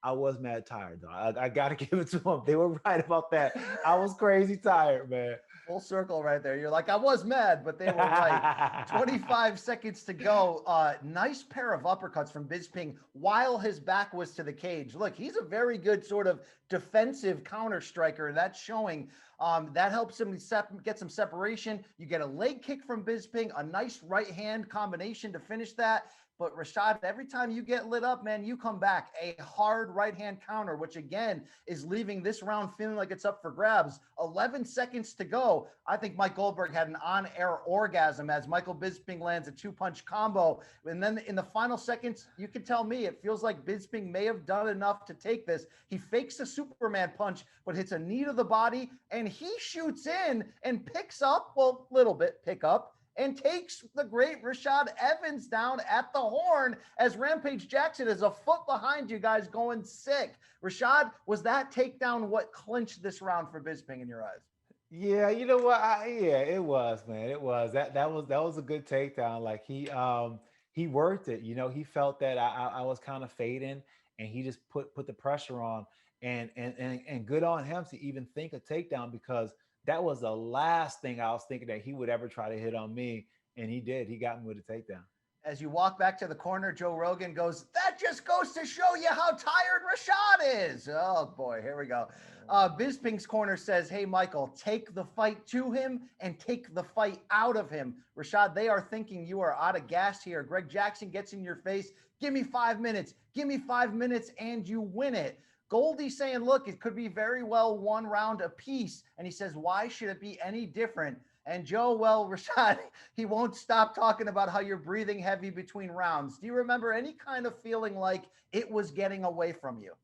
I was mad tired, though. I got to give it to them. They were right about that. I was crazy tired, man. Full circle right there. You're like, I was mad, but they were right. 25 seconds to go. Nice pair of uppercuts from Bisping while his back was to the cage. Look, he's a very good sort of defensive counter striker. That's showing. That helps him get some separation. You get a leg kick from Bisping, a nice right hand combination to finish that. But Rashad, every time you get lit up, man, you come back. A hard right-hand counter, which again is leaving this round feeling like it's up for grabs. 11 seconds to go. I think Mike Goldberg had an on-air orgasm as Michael Bisping lands a two-punch combo. And then in the final seconds, you can tell me it feels like Bisping may have done enough to take this. He fakes a Superman punch, but hits a knee to the body, and he shoots in and picks up, well, little bit pick up, and takes the great Rashad Evans down at the horn as Rampage Jackson is a foot behind you guys going sick. Rashad, was that takedown what clinched this round for Bisping in your eyes? Yeah, you know what? Yeah, it was, man. It was that was a good takedown. Like he worked it. You know, he felt that I was kind of fading, and he just put the pressure on, and good on him to even think a takedown, because that was the last thing I was thinking that he would ever try to hit on me, and he did. He got me with a takedown. As you walk back to the corner, Joe Rogan goes, "That just goes to show you how tired Rashad is." Oh boy, here we go. Bisping's corner says, "Hey, Michael, take the fight to him and take the fight out of him. Rashad, they are thinking you are out of gas here. Greg Jackson gets in your face. Give me 5 minutes. Give me 5 minutes and you win it." Goldie saying, "Look, it could be very well 1 round apiece." And he says, "Why should it be any different?" And Joe, well, Rashad, he won't stop talking about how you're breathing heavy between rounds. Do you remember any kind of feeling like it was getting away from you?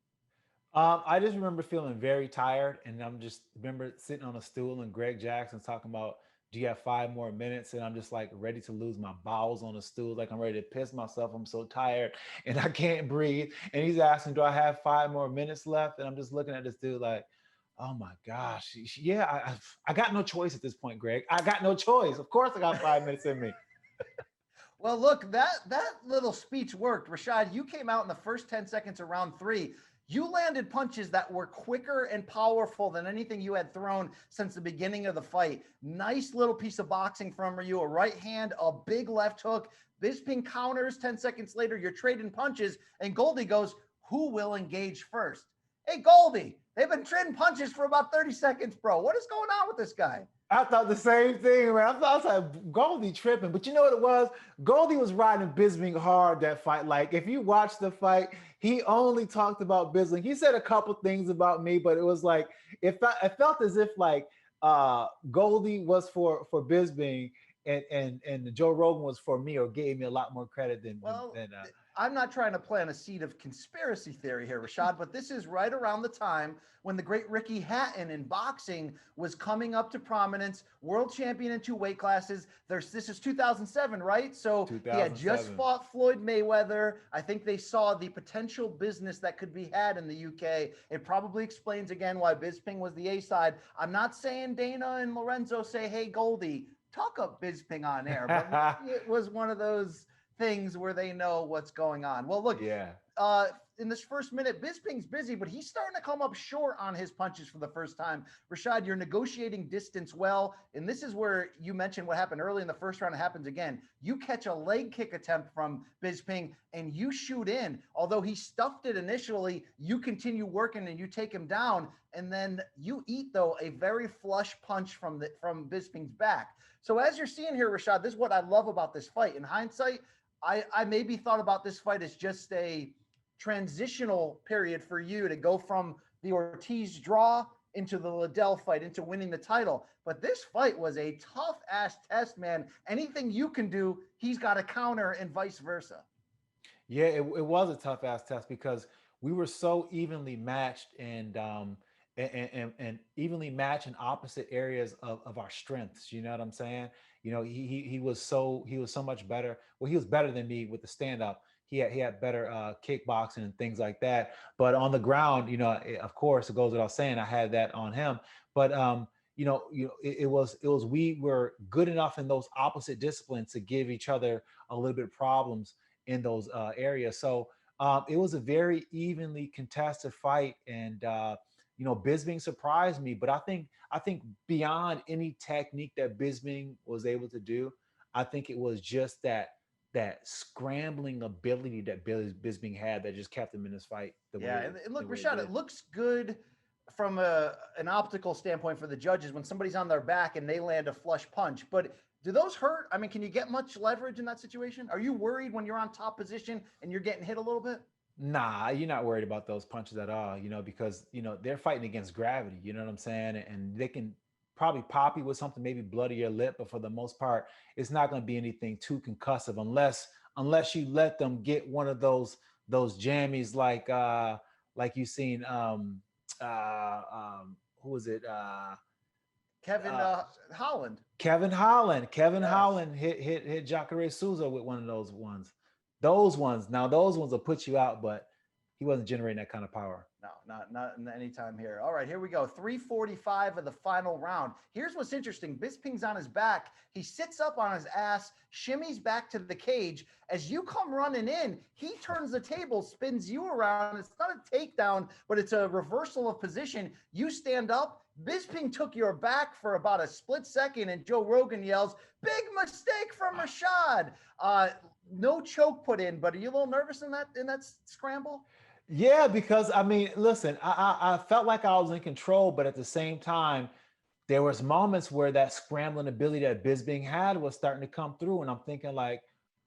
I just remember feeling very tired, and I'm just remember sitting on a stool, and Greg Jackson's talking about, "Do you have 5 more minutes?" And I'm just like ready to lose my bowels on the stool, like I'm ready to piss myself. I'm so tired, and I can't breathe. And he's asking, "Do I have 5 more minutes left?" And I'm just looking at this dude like, "Oh my gosh, yeah, I got no choice at this point, Greg. I got no choice. Of course, I got 5 minutes in me." Well, look, that little speech worked. Rashad, you came out in the first 10 seconds of round three. You landed punches that were quicker and powerful than anything you had thrown since the beginning of the fight. Nice little piece of boxing from you, a right hand, a big left hook. Bisping counters 10 seconds later. You're trading punches, and Goldie goes, "Who will engage first?" Hey, Goldie, they've been trading punches for about 30 seconds, bro. What is going on with this guy? I thought the same thing, man. I was like, Goldie tripping. But you know what it was? Goldie was riding Bisping hard that fight. Like, if you watch the fight, he only talked about Bisping. He said a couple things about me, but it was like, it felt as if like Goldie was for Bisping and Joe Rogan was for me, or gave me a lot more credit than Well, than I'm not trying to plant a seed of conspiracy theory here, Rashad, but this is right around the time when the great Ricky Hatton in boxing was coming up to prominence, world champion in 2 weight classes. This is 2007, right? So he had just 2007. fought Floyd Mayweather. I think they saw the potential business that could be had in the UK. It probably explains again why Bisping was the A side. I'm not saying Dana and Lorenzo say, "Hey, Goldie, talk up Bisping on air," but maybe it was one of those things where they know what's going on. Well, look, Yeah. uh, in this first minute, Bisping's busy, but he's starting to come up short on his punches for the first time. Rashad, you're negotiating distance well, and this is where you mentioned what happened early in the first round. It happens again. You catch a leg kick attempt from Bisping, and you shoot in. Although he stuffed it initially, you continue working and you take him down, and then you eat though a very flush punch from Bisping's back. So as you're seeing here, Rashad, this is what I love about this fight. In hindsight, I maybe thought about this fight as just a transitional period for you to go from the Ortiz draw into the Liddell fight, into winning the title. But this fight was a tough ass test, man. Anything you can do, he's got to counter, and vice versa. Yeah, it was a tough ass test because we were so evenly matched and evenly matched in opposite areas of our strengths. You know what I'm saying? You know, he was so much better. Well, he was better than me with the stand up. He had better kickboxing and things like that. But on the ground, you know, of course, it goes without saying, I had that on him. But it was we were good enough in those opposite disciplines to give each other a little bit of problems in those areas. So it was a very evenly contested fight, and Bisping surprised me. But I think beyond any technique that Bisping was able to do, I think it was just that scrambling ability that Bisping had that just kept him in this fight the way Yeah, and the look, way it Rashad, did. it looks good from an optical standpoint for the judges when somebody's on their back and they land a flush punch. But do those hurt? I mean, can you get much leverage in that situation? Are you worried when you're on top position and you're getting hit a little bit? Nah, you're not worried about those punches at all, because they're fighting against gravity, you know what I'm saying? And they can probably pop you with something, maybe bloody your lip, but for the most part, it's not going to be anything too concussive unless you let them get one of those jammies like you seen who was it? Kevin Uh Holland. Kevin Holland. Kevin Yes. Holland hit Jacare Souza with one of those ones. Those ones. Now those ones will put you out, but he wasn't generating that kind of power. No, not in any time here. All right, here we go. 3:45 of the final round. Here's what's interesting. Bisping's on his back. He sits up on his ass, shimmies back to the cage. As you come running in, he turns the table, spins you around. It's not a takedown, but it's a reversal of position. You stand up. Bisping took your back for about a split second, and Joe Rogan yells, "Big mistake from Rashad." no choke put in, but are you a little nervous in that scramble? Yeah, because I mean, listen, I felt like I was in control, but at the same time, there was moments where that scrambling ability that Bisping had was starting to come through, and I'm thinking like,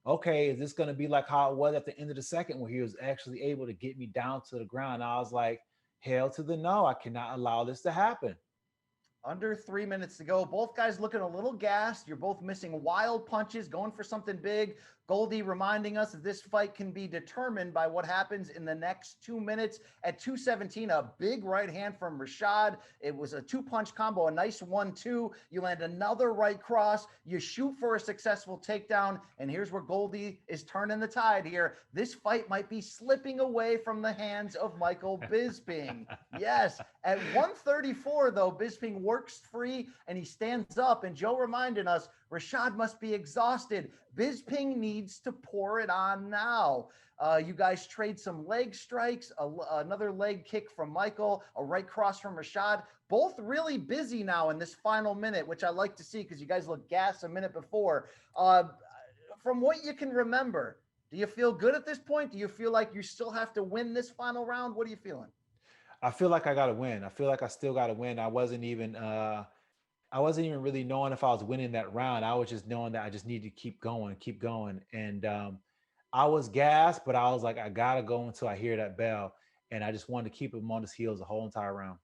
okay, is this going to be like how it was at the end of the second, where he was actually able to get me down to the ground? And I was like, hell to the no, I cannot allow this to happen. Under 3 minutes to go. Both guys looking a little gassed. You're both missing wild punches, going for something big. Goldie reminding us that this fight can be determined by what happens in the next 2 minutes. At 2:17, a big right hand from Rashad. It was a two-punch combo, a nice 1-2. You land another right cross. You shoot for a successful takedown. And here's where Goldie is turning the tide here. This fight might be slipping away from the hands of Michael Bisping. Yes. At 134, though, Bisping works free and he stands up. And Joe reminding us, Rashad must be exhausted. Bisping needs to pour it on now. You guys trade some leg strikes, another leg kick from Michael, a right cross from Rashad. Both really busy now in this final minute, which I like to see because you guys look gassed a minute before. From what you can remember, do you feel good at this point? Do you feel like you still have to win this final round? What are you feeling? I feel like I got to win. I feel like I still got to win. I wasn't even really knowing if I was winning that round. I was just knowing that I just need to keep going. And I was gassed, but I was like, I gotta go until I hear that bell. And I just wanted to keep him on his heels the whole entire round.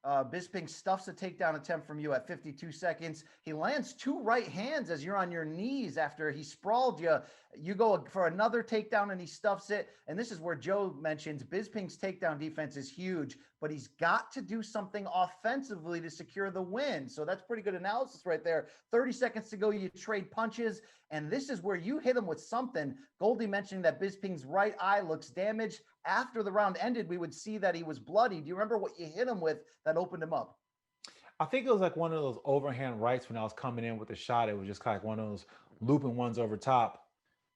Bisping stuffs a takedown attempt from you at 52 seconds. He lands two right hands as you're on your knees after he sprawled you. You go for another takedown and he stuffs it. And this is where Joe mentions Bisping's takedown defense is huge, but he's got to do something offensively to secure the win. So that's pretty good analysis right there. 30 seconds to go, you trade punches. And this is where you hit him with something. Goldie mentioning that Bisping's right eye looks damaged. After the round ended, we would see that he was bloody. Do you remember what you hit him with that opened him up? I think it was like one of those overhand rights when I was coming in with the shot. It was just kind of like one of those looping ones over top.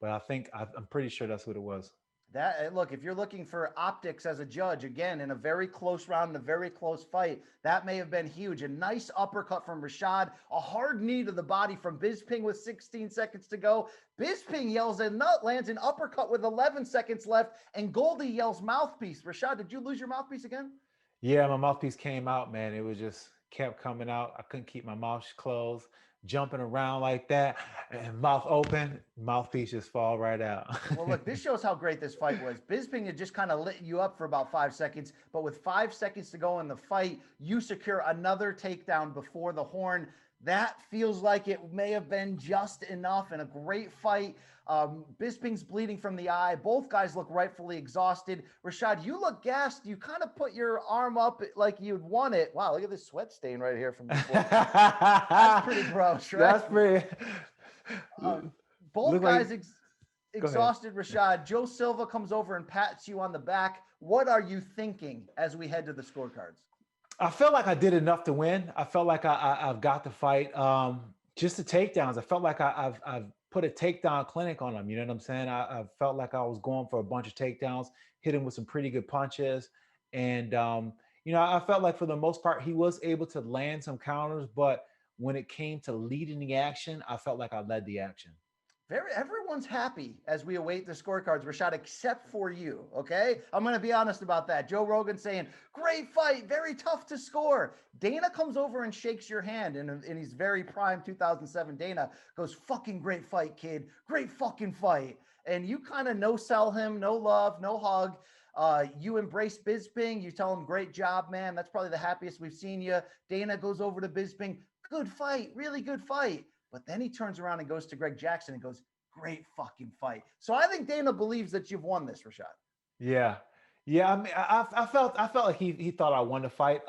But I'm pretty sure that's what it was. That look, if you're looking for optics as a judge, again, in a very close round, in a very close fight, that may have been huge. A nice uppercut from Rashad, a hard knee to the body from Bisping with 16 seconds to go. Bisping yells a nut, lands an uppercut with 11 seconds left, and Goldie yells mouthpiece. Rashad, did you lose your mouthpiece again? Yeah, my mouthpiece came out, man. It was just kept coming out. I couldn't keep my mouth closed, jumping around like that, and mouth open, mouthpiece just fall right out. Well, look, this shows how great this fight was. Bisping had just kind of lit you up for about 5 seconds, but with 5 seconds to go in the fight, you secure another takedown before the horn. That feels like it may have been just enough in a great fight. Bisping's bleeding from the eye. Both guys look rightfully exhausted. Rashad, you look gassed. You kind of put your arm up like you'd won it. Wow, look at this sweat stain right here from before. That's pretty gross, right? That's pretty. Both guys like, exhausted. Rashad. Joe Silva comes over and pats you on the back. What are you thinking as we head to the scorecards? I felt like I did enough to win. I felt like I've got the fight. Just the takedowns. I felt like I've put a takedown clinic on him. You know what I'm saying? I felt like I was going for a bunch of takedowns, hit him with some pretty good punches. And, I felt like for the most part, he was able to land some counters. But when it came to leading the action, I felt like I led the action. Everyone's happy as we await the scorecards, Rashad, except for you. Okay, I'm going to be honest about that. Joe Rogan saying, "Great fight, very tough to score." Dana comes over and shakes your hand, and in his very prime 2007, Dana goes, "Fucking great fight, kid. Great fucking fight." And you kind of no sell him, no love, no hug. You embrace Bisping. You tell him, "Great job, man. That's probably the happiest we've seen you." Dana goes over to Bisping, "Good fight, really good fight." But then he turns around and goes to Greg Jackson and goes, "Great fucking fight." So I think Dana believes that you've won this, Rashad. Yeah. I mean, I felt like he thought I won the fight.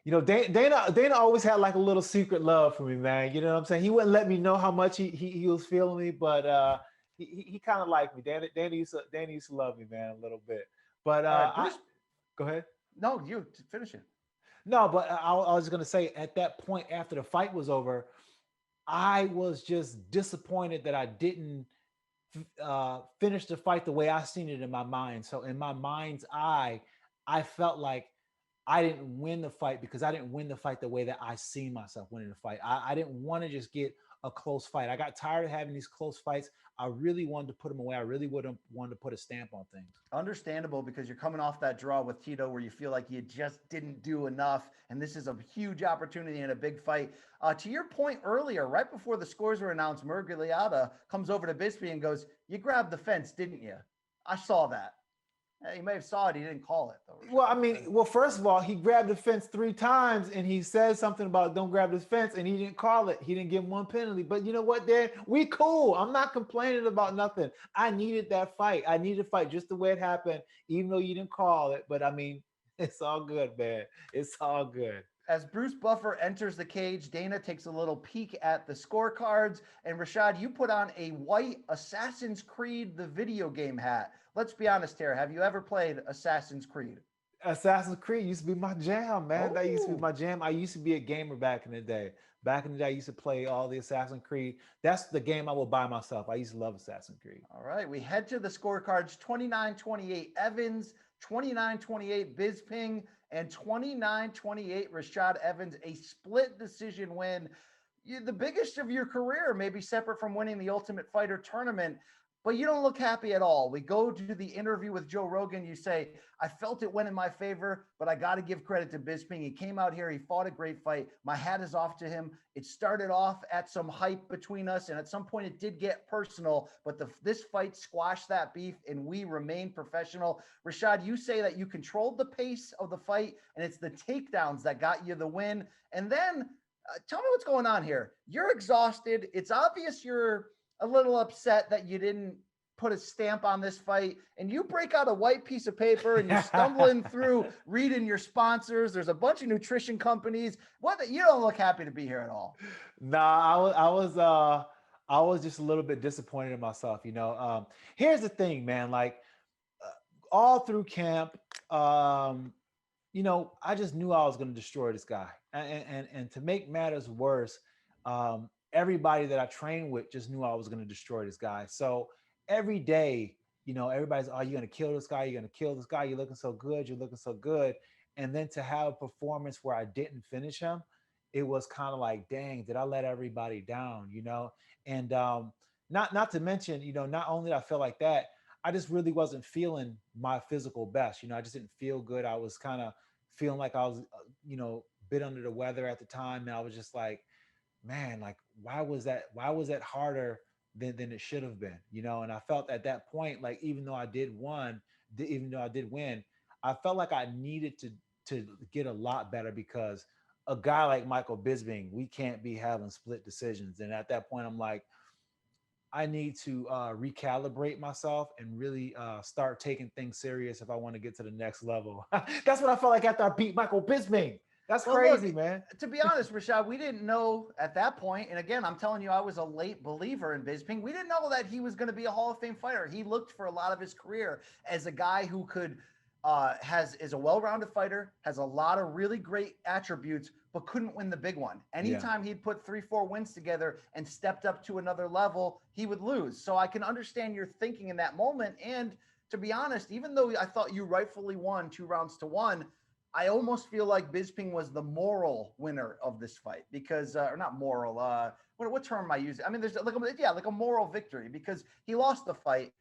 Dana always had like a little secret love for me, man. You know what I'm saying? He wouldn't let me know how much he was feeling me, but he kind of liked me. Dana used to love me, man, a little bit. But go ahead. No, you finish it. No, but I was gonna say at that point after the fight was over, I was just disappointed that I didn't finish the fight the way I seen it in my mind. So in my mind's eye, I felt like I didn't win the fight because I didn't win the fight the way that I seen myself winning the fight. I didn't want to just get a close fight. I got tired of having these close fights. I really wanted to put them away. I really would have wanted to put a stamp on things. Understandable, because you're coming off that draw with Tito where you feel like you just didn't do enough. And this is a huge opportunity in a big fight. To your point earlier, right before the scores were announced, Murgliata comes over to Bisping and goes, "You grabbed the fence, didn't you?" I saw that. He may have saw it. He didn't call it, though. Well, I mean, well, first of all, he grabbed the fence 3 times and he said something about don't grab this fence and he didn't call it. He didn't give him one penalty. But you know what, Dan? We cool. I'm not complaining about nothing. I needed that fight. I needed to fight just the way it happened, even though you didn't call it. But I mean, it's all good, man. It's all good. As Bruce Buffer enters the cage, Dana takes a little peek at the scorecards. And Rashad, you put on a white Assassin's Creed, the video game hat. Let's be honest here. Have you ever played Assassin's Creed? Assassin's Creed used to be my jam, man. Oh. That used to be my jam. I used to be a gamer back in the day. Back in the day, I used to play all the Assassin's Creed. That's the game I will buy myself. I used to love Assassin's Creed. All right, we head to the scorecards: 29-28 Evans, 29-28 Bisping, and 29-28 Rashad Evans. A split decision win. The biggest of your career, maybe separate from winning the Ultimate Fighter tournament. But you don't look happy at all. We go to the interview with Joe Rogan. You say, "I felt it went in my favor, but I got to give credit to Bisping. He came out here. He fought a great fight. My hat is off to him. It started off at some hype between us, and at some point it did get personal, but this fight squashed that beef, and we remain professional." Rashad, you say that you controlled the pace of the fight, and it's the takedowns that got you the win. And then tell me what's going on here. You're exhausted. It's obvious you're a little upset that you didn't put a stamp on this fight, and you break out a white piece of paper and you're stumbling through reading your sponsors. There's a bunch of nutrition companies. You don't look happy to be here at all. Nah, I was just a little bit disappointed in myself. Here's the thing, man. Like all through camp, I just knew I was going to destroy this guy, and to make matters worse, everybody that I trained with just knew I was going to destroy this guy. So every day, everybody's, "Oh, you're going to kill this guy. You're going to kill this guy. You're looking so good. You're looking so good." And then to have a performance where I didn't finish him, it was kind of like, dang, did I let everybody down, And not to mention, not only did I feel like that, I just really wasn't feeling my physical best. I just didn't feel good. I was kind of feeling like I was, bit under the weather at the time. And I was just like, man, like, why was that harder than it should have been, And I felt at that point, like, even though I did win, I felt like I needed to get a lot better, because a guy like Michael Bisping, we can't be having split decisions. And at that point, I'm like, I need to recalibrate myself and really start taking things serious if I want to get to the next level. That's what I felt like after I beat Michael Bisping. That's crazy, look, man. To be honest, Rashad, we didn't know at that point. And again, I'm telling you, I was a late believer in Bisping. We didn't know that he was going to be a Hall of Fame fighter. He looked for a lot of his career as a guy who could is a well-rounded fighter, has a lot of really great attributes, but couldn't win the big one. Anytime he'd put 3-4 wins together and stepped up to another level, he would lose. So I can understand your thinking in that moment. And to be honest, even though I thought you rightfully won 2-1, I almost feel like Bisping was the moral winner of this fight, because, or not moral, what term am I using? I mean, there's like a moral victory, because he lost the fight,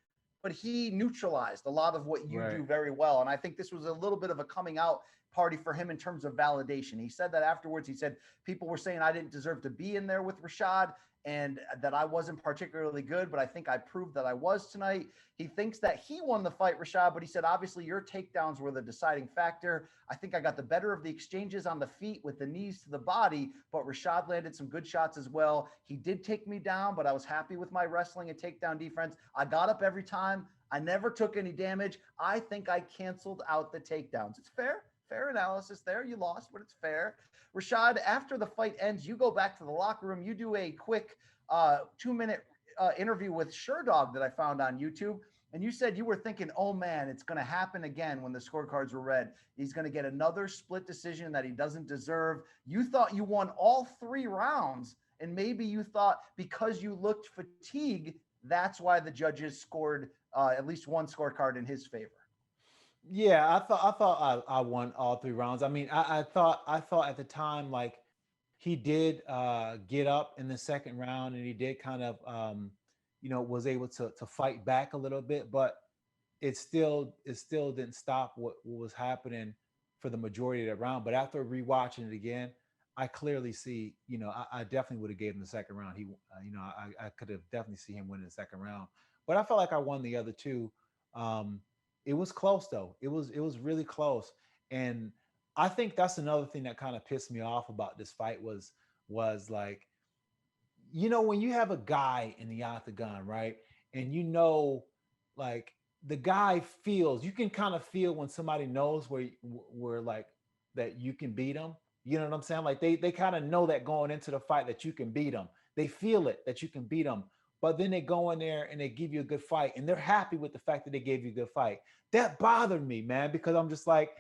but he neutralized a lot of what you do very well. And I think this was a little bit of a coming out party for him in terms of validation. He said that afterwards. He said people were saying I didn't deserve to be in there with Rashad, and that I wasn't particularly good, but I think I proved that I was tonight. He thinks that he won the fight, Rashad, but he said, obviously your takedowns were the deciding factor. I think I got the better of the exchanges on the feet with the knees to the body, but Rashad landed some good shots as well. He did take me down, but I was happy with my wrestling and takedown defense. I got up every time. I never took any damage. I think I canceled out the takedowns. It's fair analysis there. You lost, but it's fair. Rashad, after the fight ends, you go back to the locker room. You do a quick 2-minute interview with Sherdog that I found on YouTube. And you said you were thinking, oh man, it's going to happen again when the scorecards were read. He's going to get another split decision that he doesn't deserve. You thought you won all 3 rounds. And maybe you thought because you looked fatigued, that's why the judges scored at least one scorecard in his favor. Yeah, I won all 3 rounds. I mean, I thought at the time like he did get up in the second round and he did kind of was able to fight back a little bit, but it still didn't stop what was happening for the majority of the round. But after rewatching it again, I clearly see, I definitely would have gave him the second round. I could have definitely seen him winning the second round. But I felt like I won the other two. Um, it was close though. It was really close, and I think that's another thing that kind of pissed me off about this fight was like, when you have a guy in the octagon, right? And like the guy feels, you can kind of feel when somebody knows where like that you can beat them. You know what I'm saying? Like they kind of know that going into the fight that you can beat them. They feel it that you can beat them. But then they go in there and they give you a good fight and they're happy with the fact that they gave you a good fight. That bothered me, man, because I'm just like,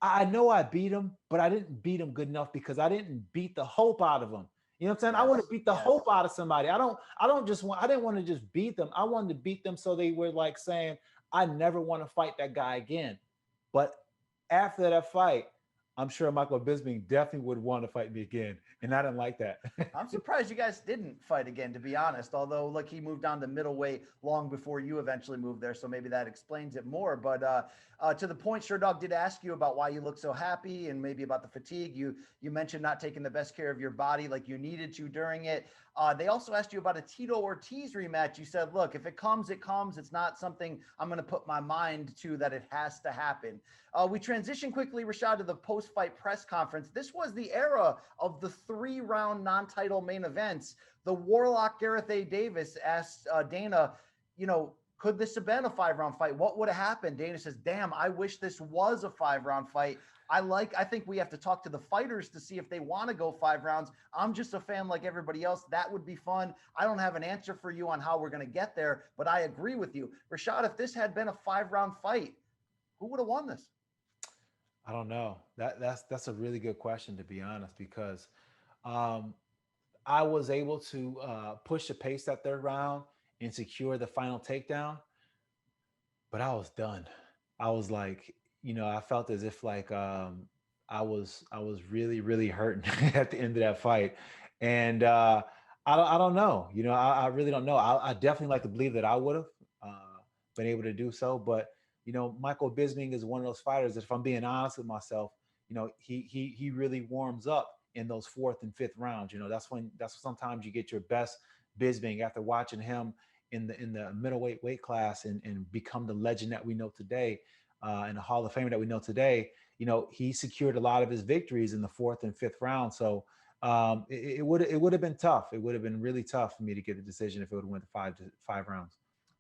I know I beat him, but I didn't beat him good enough because I didn't beat the hope out of him. You know what I'm saying? I want to Yes, beat the yes. hope out of somebody. I didn't want to just beat them. I wanted to beat them so they were like saying, I never want to fight that guy again. But after that fight, I'm sure Michael Bisping definitely would want to fight me again. And I didn't like that. I'm surprised you guys didn't fight again, to be honest. Although, look, he moved on to middleweight long before you eventually moved there, so maybe that explains it more. But to the point, Sure Dog did ask you about why you look so happy and maybe about the fatigue. You mentioned not taking the best care of your body like you needed to during it. They also asked you about a Tito Ortiz rematch. You said, look, if it comes, it comes. It's not something I'm going to put my mind to that it has to happen. We transition quickly, Rashad, to the post fight press conference. This was the era of the 3 round non title main events. The Warlock Gareth A. Davis asked Dana, could this have been a 5 round fight? What would have happened? Dana says, damn, I wish this was a 5 round fight. I think we have to talk to the fighters to see if they want to go 5 rounds. I'm just a fan like everybody else. That would be fun. I don't have an answer for you on how we're going to get there, but I agree with you. Rashad, if this had been a 5 round fight, who would have won this? I don't know. That's a really good question, to be honest, because um, I was able to push the pace that third round and secure the final takedown, but I was done. I was like, I felt as if like I was really really hurting at the end of that fight, and I don't know. I really don't know. I definitely like to believe that I would have been able to do so, but Michael Bisping is one of those fighters that, if I'm being honest with myself, he really warms up in those fourth and fifth rounds. That's sometimes you get your best Bisping after watching him in the middleweight weight class and become the legend that we know today, and the Hall of Famer that we know today. He secured a lot of his victories in the fourth and fifth round. So it would have been tough. It would have been really tough for me to get the decision if it would have went to 5 rounds.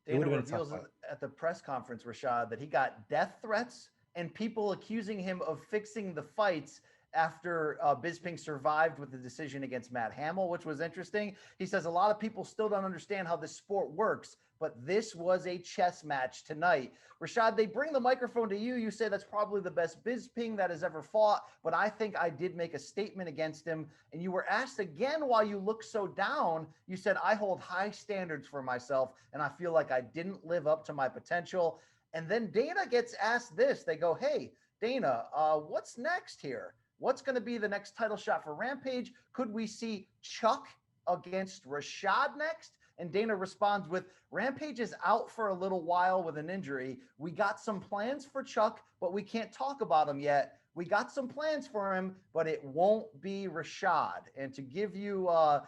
It would Dana have been a tough reveals fight. at the press conference, Rashad, that he got death threats and people accusing him of fixing the fights after Bisping survived with the decision against Matt Hamill, which was interesting. He says a lot of people still don't understand how this sport works, but this was a chess match tonight. Rashad, they bring the microphone to you. You say that's probably the best Bisping that has ever fought, but I think I did make a statement against him. And you were asked again why you look so down. You said, I hold high standards for myself, and I feel like I didn't live up to my potential. And then Dana gets asked this. They go, hey, Dana, what's next here? What's going to be the next title shot for Rampage? Could we see Chuck against Rashad next? And Dana responds with, Rampage is out for a little while with an injury. We got some plans for Chuck, but we can't talk about him yet. We got some plans for him, but it won't be Rashad. And to give you a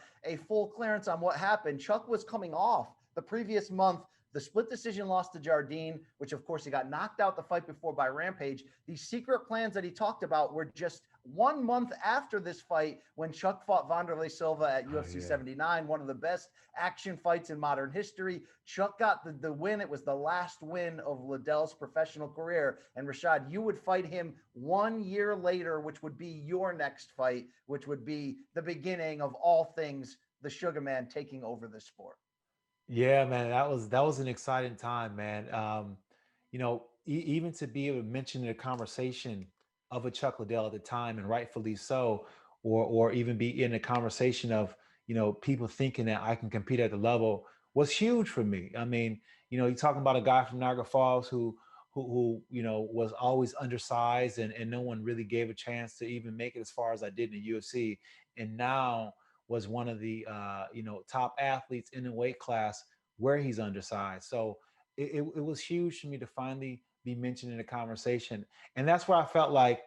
full clearance on what happened, Chuck was coming off the previous month the split decision loss to Jardine, which of course he got knocked out the fight before by Rampage. These secret plans that he talked about were just 1 month after this fight when Chuck fought Wanderlei Silva at Oh UFC yeah. 79, one of the best action fights in modern history. Chuck got the win. It was the last win of Liddell's professional career. And Rashad, you would fight him 1 year later, which would be your next fight, which would be the beginning of all things the Sugar Man taking over the sport. Yeah, man, that was an exciting time, man. Even to be able to mention the conversation of a Chuck Liddell at the time, and rightfully so, or even be in a conversation of people thinking that I can compete at the level was huge for me. I mean, you're talking about a guy from Niagara Falls who who was always undersized, and no one really gave a chance to even make it as far as I did in the UFC, and now was one of the top athletes in the weight class where he's undersized. So it was huge for me to finally be mentioned in a conversation, and that's where I felt like,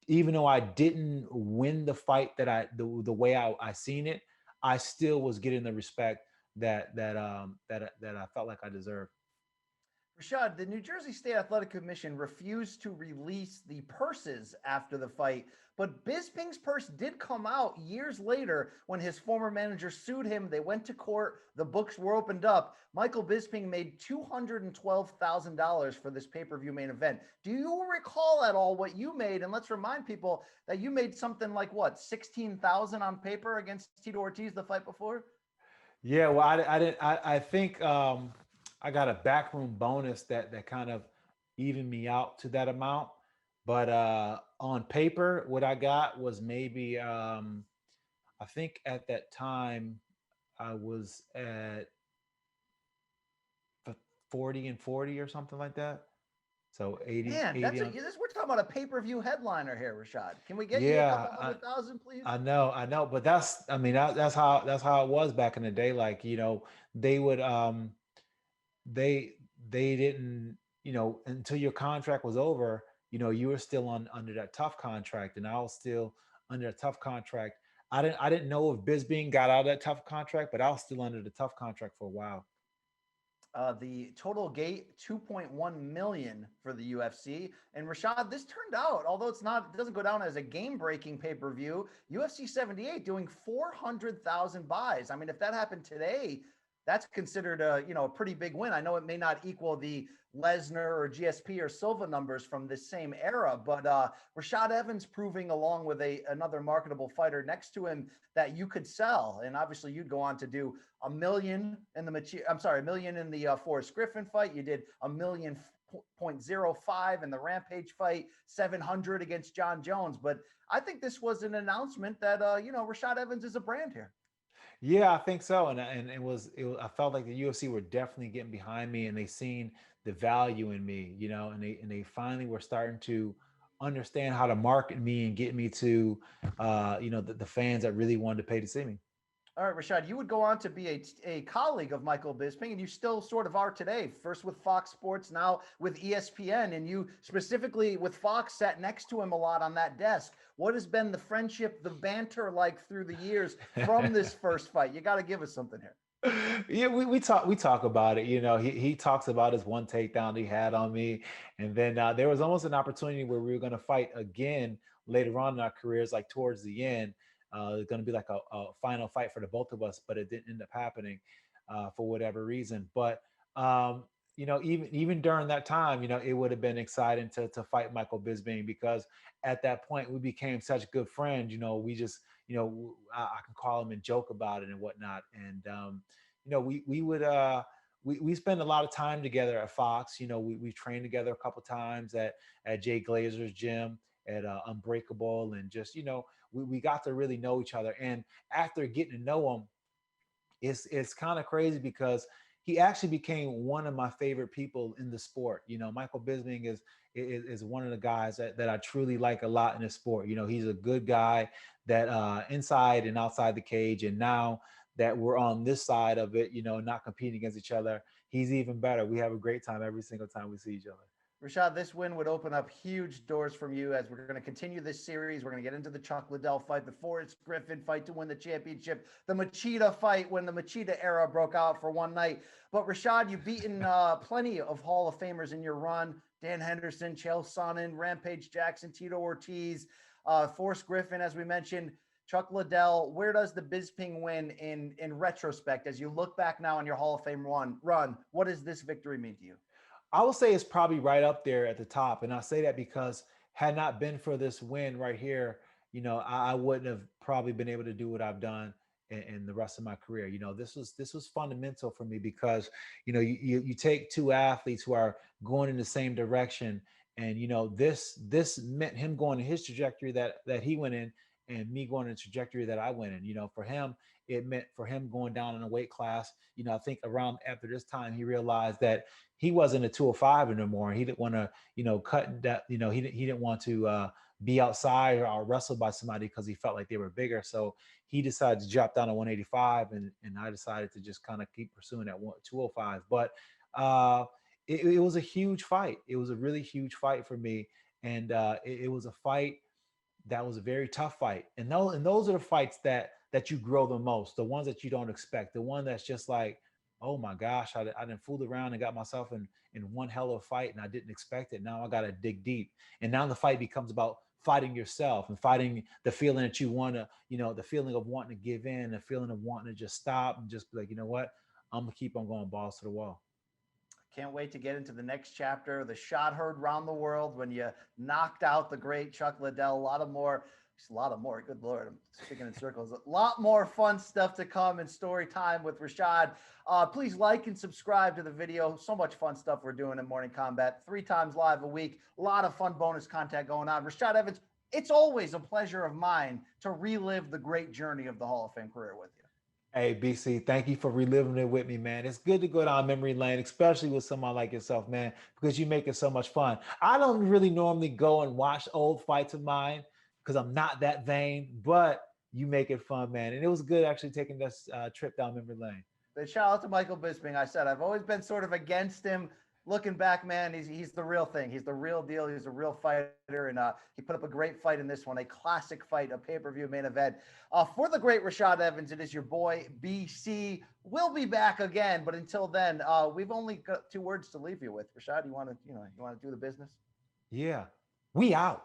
even though I didn't win the fight the way I seen it, I still was getting the respect that I felt like I deserved. Rashad, the New Jersey State Athletic Commission refused to release the purses after the fight, but Bisping's purse did come out years later when his former manager sued him. They went to court, the books were opened up. Michael Bisping made $212,000 for this pay-per-view main event. Do you recall at all what you made? And let's remind people that you made something like what, 16,000 on paper against Tito Ortiz the fight before? Yeah, well, I didn't. I think I got a backroom bonus that kind of evened me out to that amount. But on paper, what I got was maybe I think at that time I was at 40 and 40 or something like that. So 80, Man, 80 on. this, we're talking about a pay-per-view headliner here, Rashad. Can we get you a Yeah, couple hundred thousand, please? I know, but I mean, that's how it was back in the day. Like, they would they they didn't, until your contract was over, you were still on under that tough contract, and I was still under a tough contract. I didn't know if Bisbing got out of that tough contract, but I was still under the tough contract for a while. The total gate 2.1 million for the UFC. And Rashad, this turned out, although it doesn't go down as a game-breaking pay-per-view, UFC 78 doing 400,000 buys. I mean, if that happened today, that's considered a pretty big win. I know it may not equal the Lesnar or GSP or Silva numbers from this same era, but Rashad Evans proving, along with another marketable fighter next to him, that you could sell. And obviously you'd go on to do a million in the Forrest Griffin fight. You did a million point zero five in the Rampage fight, 700 against John Jones. But I think this was an announcement that Rashad Evans is a brand here. Yeah, I think so, and I felt like the UFC were definitely getting behind me, and they seen the value in me, and they finally were starting to understand how to market me and get me to, the fans that really wanted to pay to see me. All right, Rashad, you would go on to be a colleague of Michael Bisping, and you still sort of are today. First with Fox Sports, now with ESPN, and you specifically with Fox sat next to him a lot on that desk. What has been the friendship, the banter like through the years from this first fight? You got to give us something here. Yeah, we talk about it. He talks about his one takedown he had on me, and then there was almost an opportunity where we were going to fight again later on in our careers, like towards the end. It's going to be like a final fight for the both of us, but it didn't end up happening for whatever reason. But even during that time, it would have been exciting to fight Michael Bisping, because at that point we became such good friends. We just, I can call him and joke about it and whatnot. And we would we spend a lot of time together at Fox. We trained together a couple times at Jay Glazer's gym, at Unbreakable, and just, we got to really know each other. And after getting to know him, it's kind of crazy, because he actually became one of my favorite people in the sport. Michael Bisping is one of the guys that I truly like a lot in the sport. He's a good guy that inside and outside the cage. And now that we're on this side of it, not competing against each other, he's even better. We have a great time every single time we see each other. Rashad, this win would open up huge doors from you as we're going to continue this series. We're going to get into the Chuck Liddell fight, the Forrest Griffin fight to win the championship, the Machida fight when the Machida era broke out for one night. But Rashad, you've beaten plenty of Hall of Famers in your run. Dan Henderson, Chael Sonnen, Rampage Jackson, Tito Ortiz, Forrest Griffin, as we mentioned, Chuck Liddell. Where does the Bisping win in retrospect, as you look back now on your Hall of Fame run? What does this victory mean to you? I would say it's probably right up there at the top. And I say that because had not been for this win right here, I wouldn't have probably been able to do what I've done in the rest of my career. This was fundamental for me, because, you take two athletes who are going in the same direction, and, this meant him going in his trajectory that he went in, and me going in the trajectory that I went in. You know, for him, it meant for him going down in a weight class. You know, I think around after this time, he realized that he wasn't a 205 anymore. He didn't want to, you know, cut that, you know, he didn't want to be outside or wrestled by somebody because he felt like they were bigger. So he decided to drop down to 185, and I decided to just kind of keep pursuing that 205. But it was a huge fight. It was a really huge fight for me, and it was a fight that was a very tough fight. And those are the fights that you grow the most, the ones that you don't expect, the one that's just like, oh my gosh, I didn't fool around and got myself in one hell of a fight, and I didn't expect it. Now I got to dig deep. And now the fight becomes about fighting yourself and fighting the feeling that you want to, you know, the feeling of wanting to give in, the feeling of wanting to just stop and just be like, you know what, I'm gonna keep on going balls to the wall. Can't wait to get into the next chapter. The shot heard round the world when you knocked out the great Chuck Liddell. A lot more. Good Lord, I'm speaking in circles. A lot more fun stuff to come in story time with Rashad. Please like and subscribe to the video. So much fun stuff we're doing in Morning Combat, 3 times live a week. A lot of fun bonus content going on. Rashad Evans, it's always a pleasure of mine to relive the great journey of the Hall of Fame career with you. Hey, BC, thank you for reliving it with me, man. It's good to go down memory lane, especially with someone like yourself, man, because you make it so much fun. I don't really normally go and watch old fights of mine because I'm not that vain, but you make it fun, man. And it was good actually taking this trip down memory lane. But shout out to Michael Bisping. I said I've always been sort of against him. Looking back, man, he's the real thing. He's the real deal. He's a real fighter, and he put up a great fight in this one, a classic fight, a pay-per-view main event. For the great Rashad Evans, it is your boy BC. We'll be back again, but until then, we've only got 2 words to leave you with. Rashad, you want to do the business? Yeah, we out.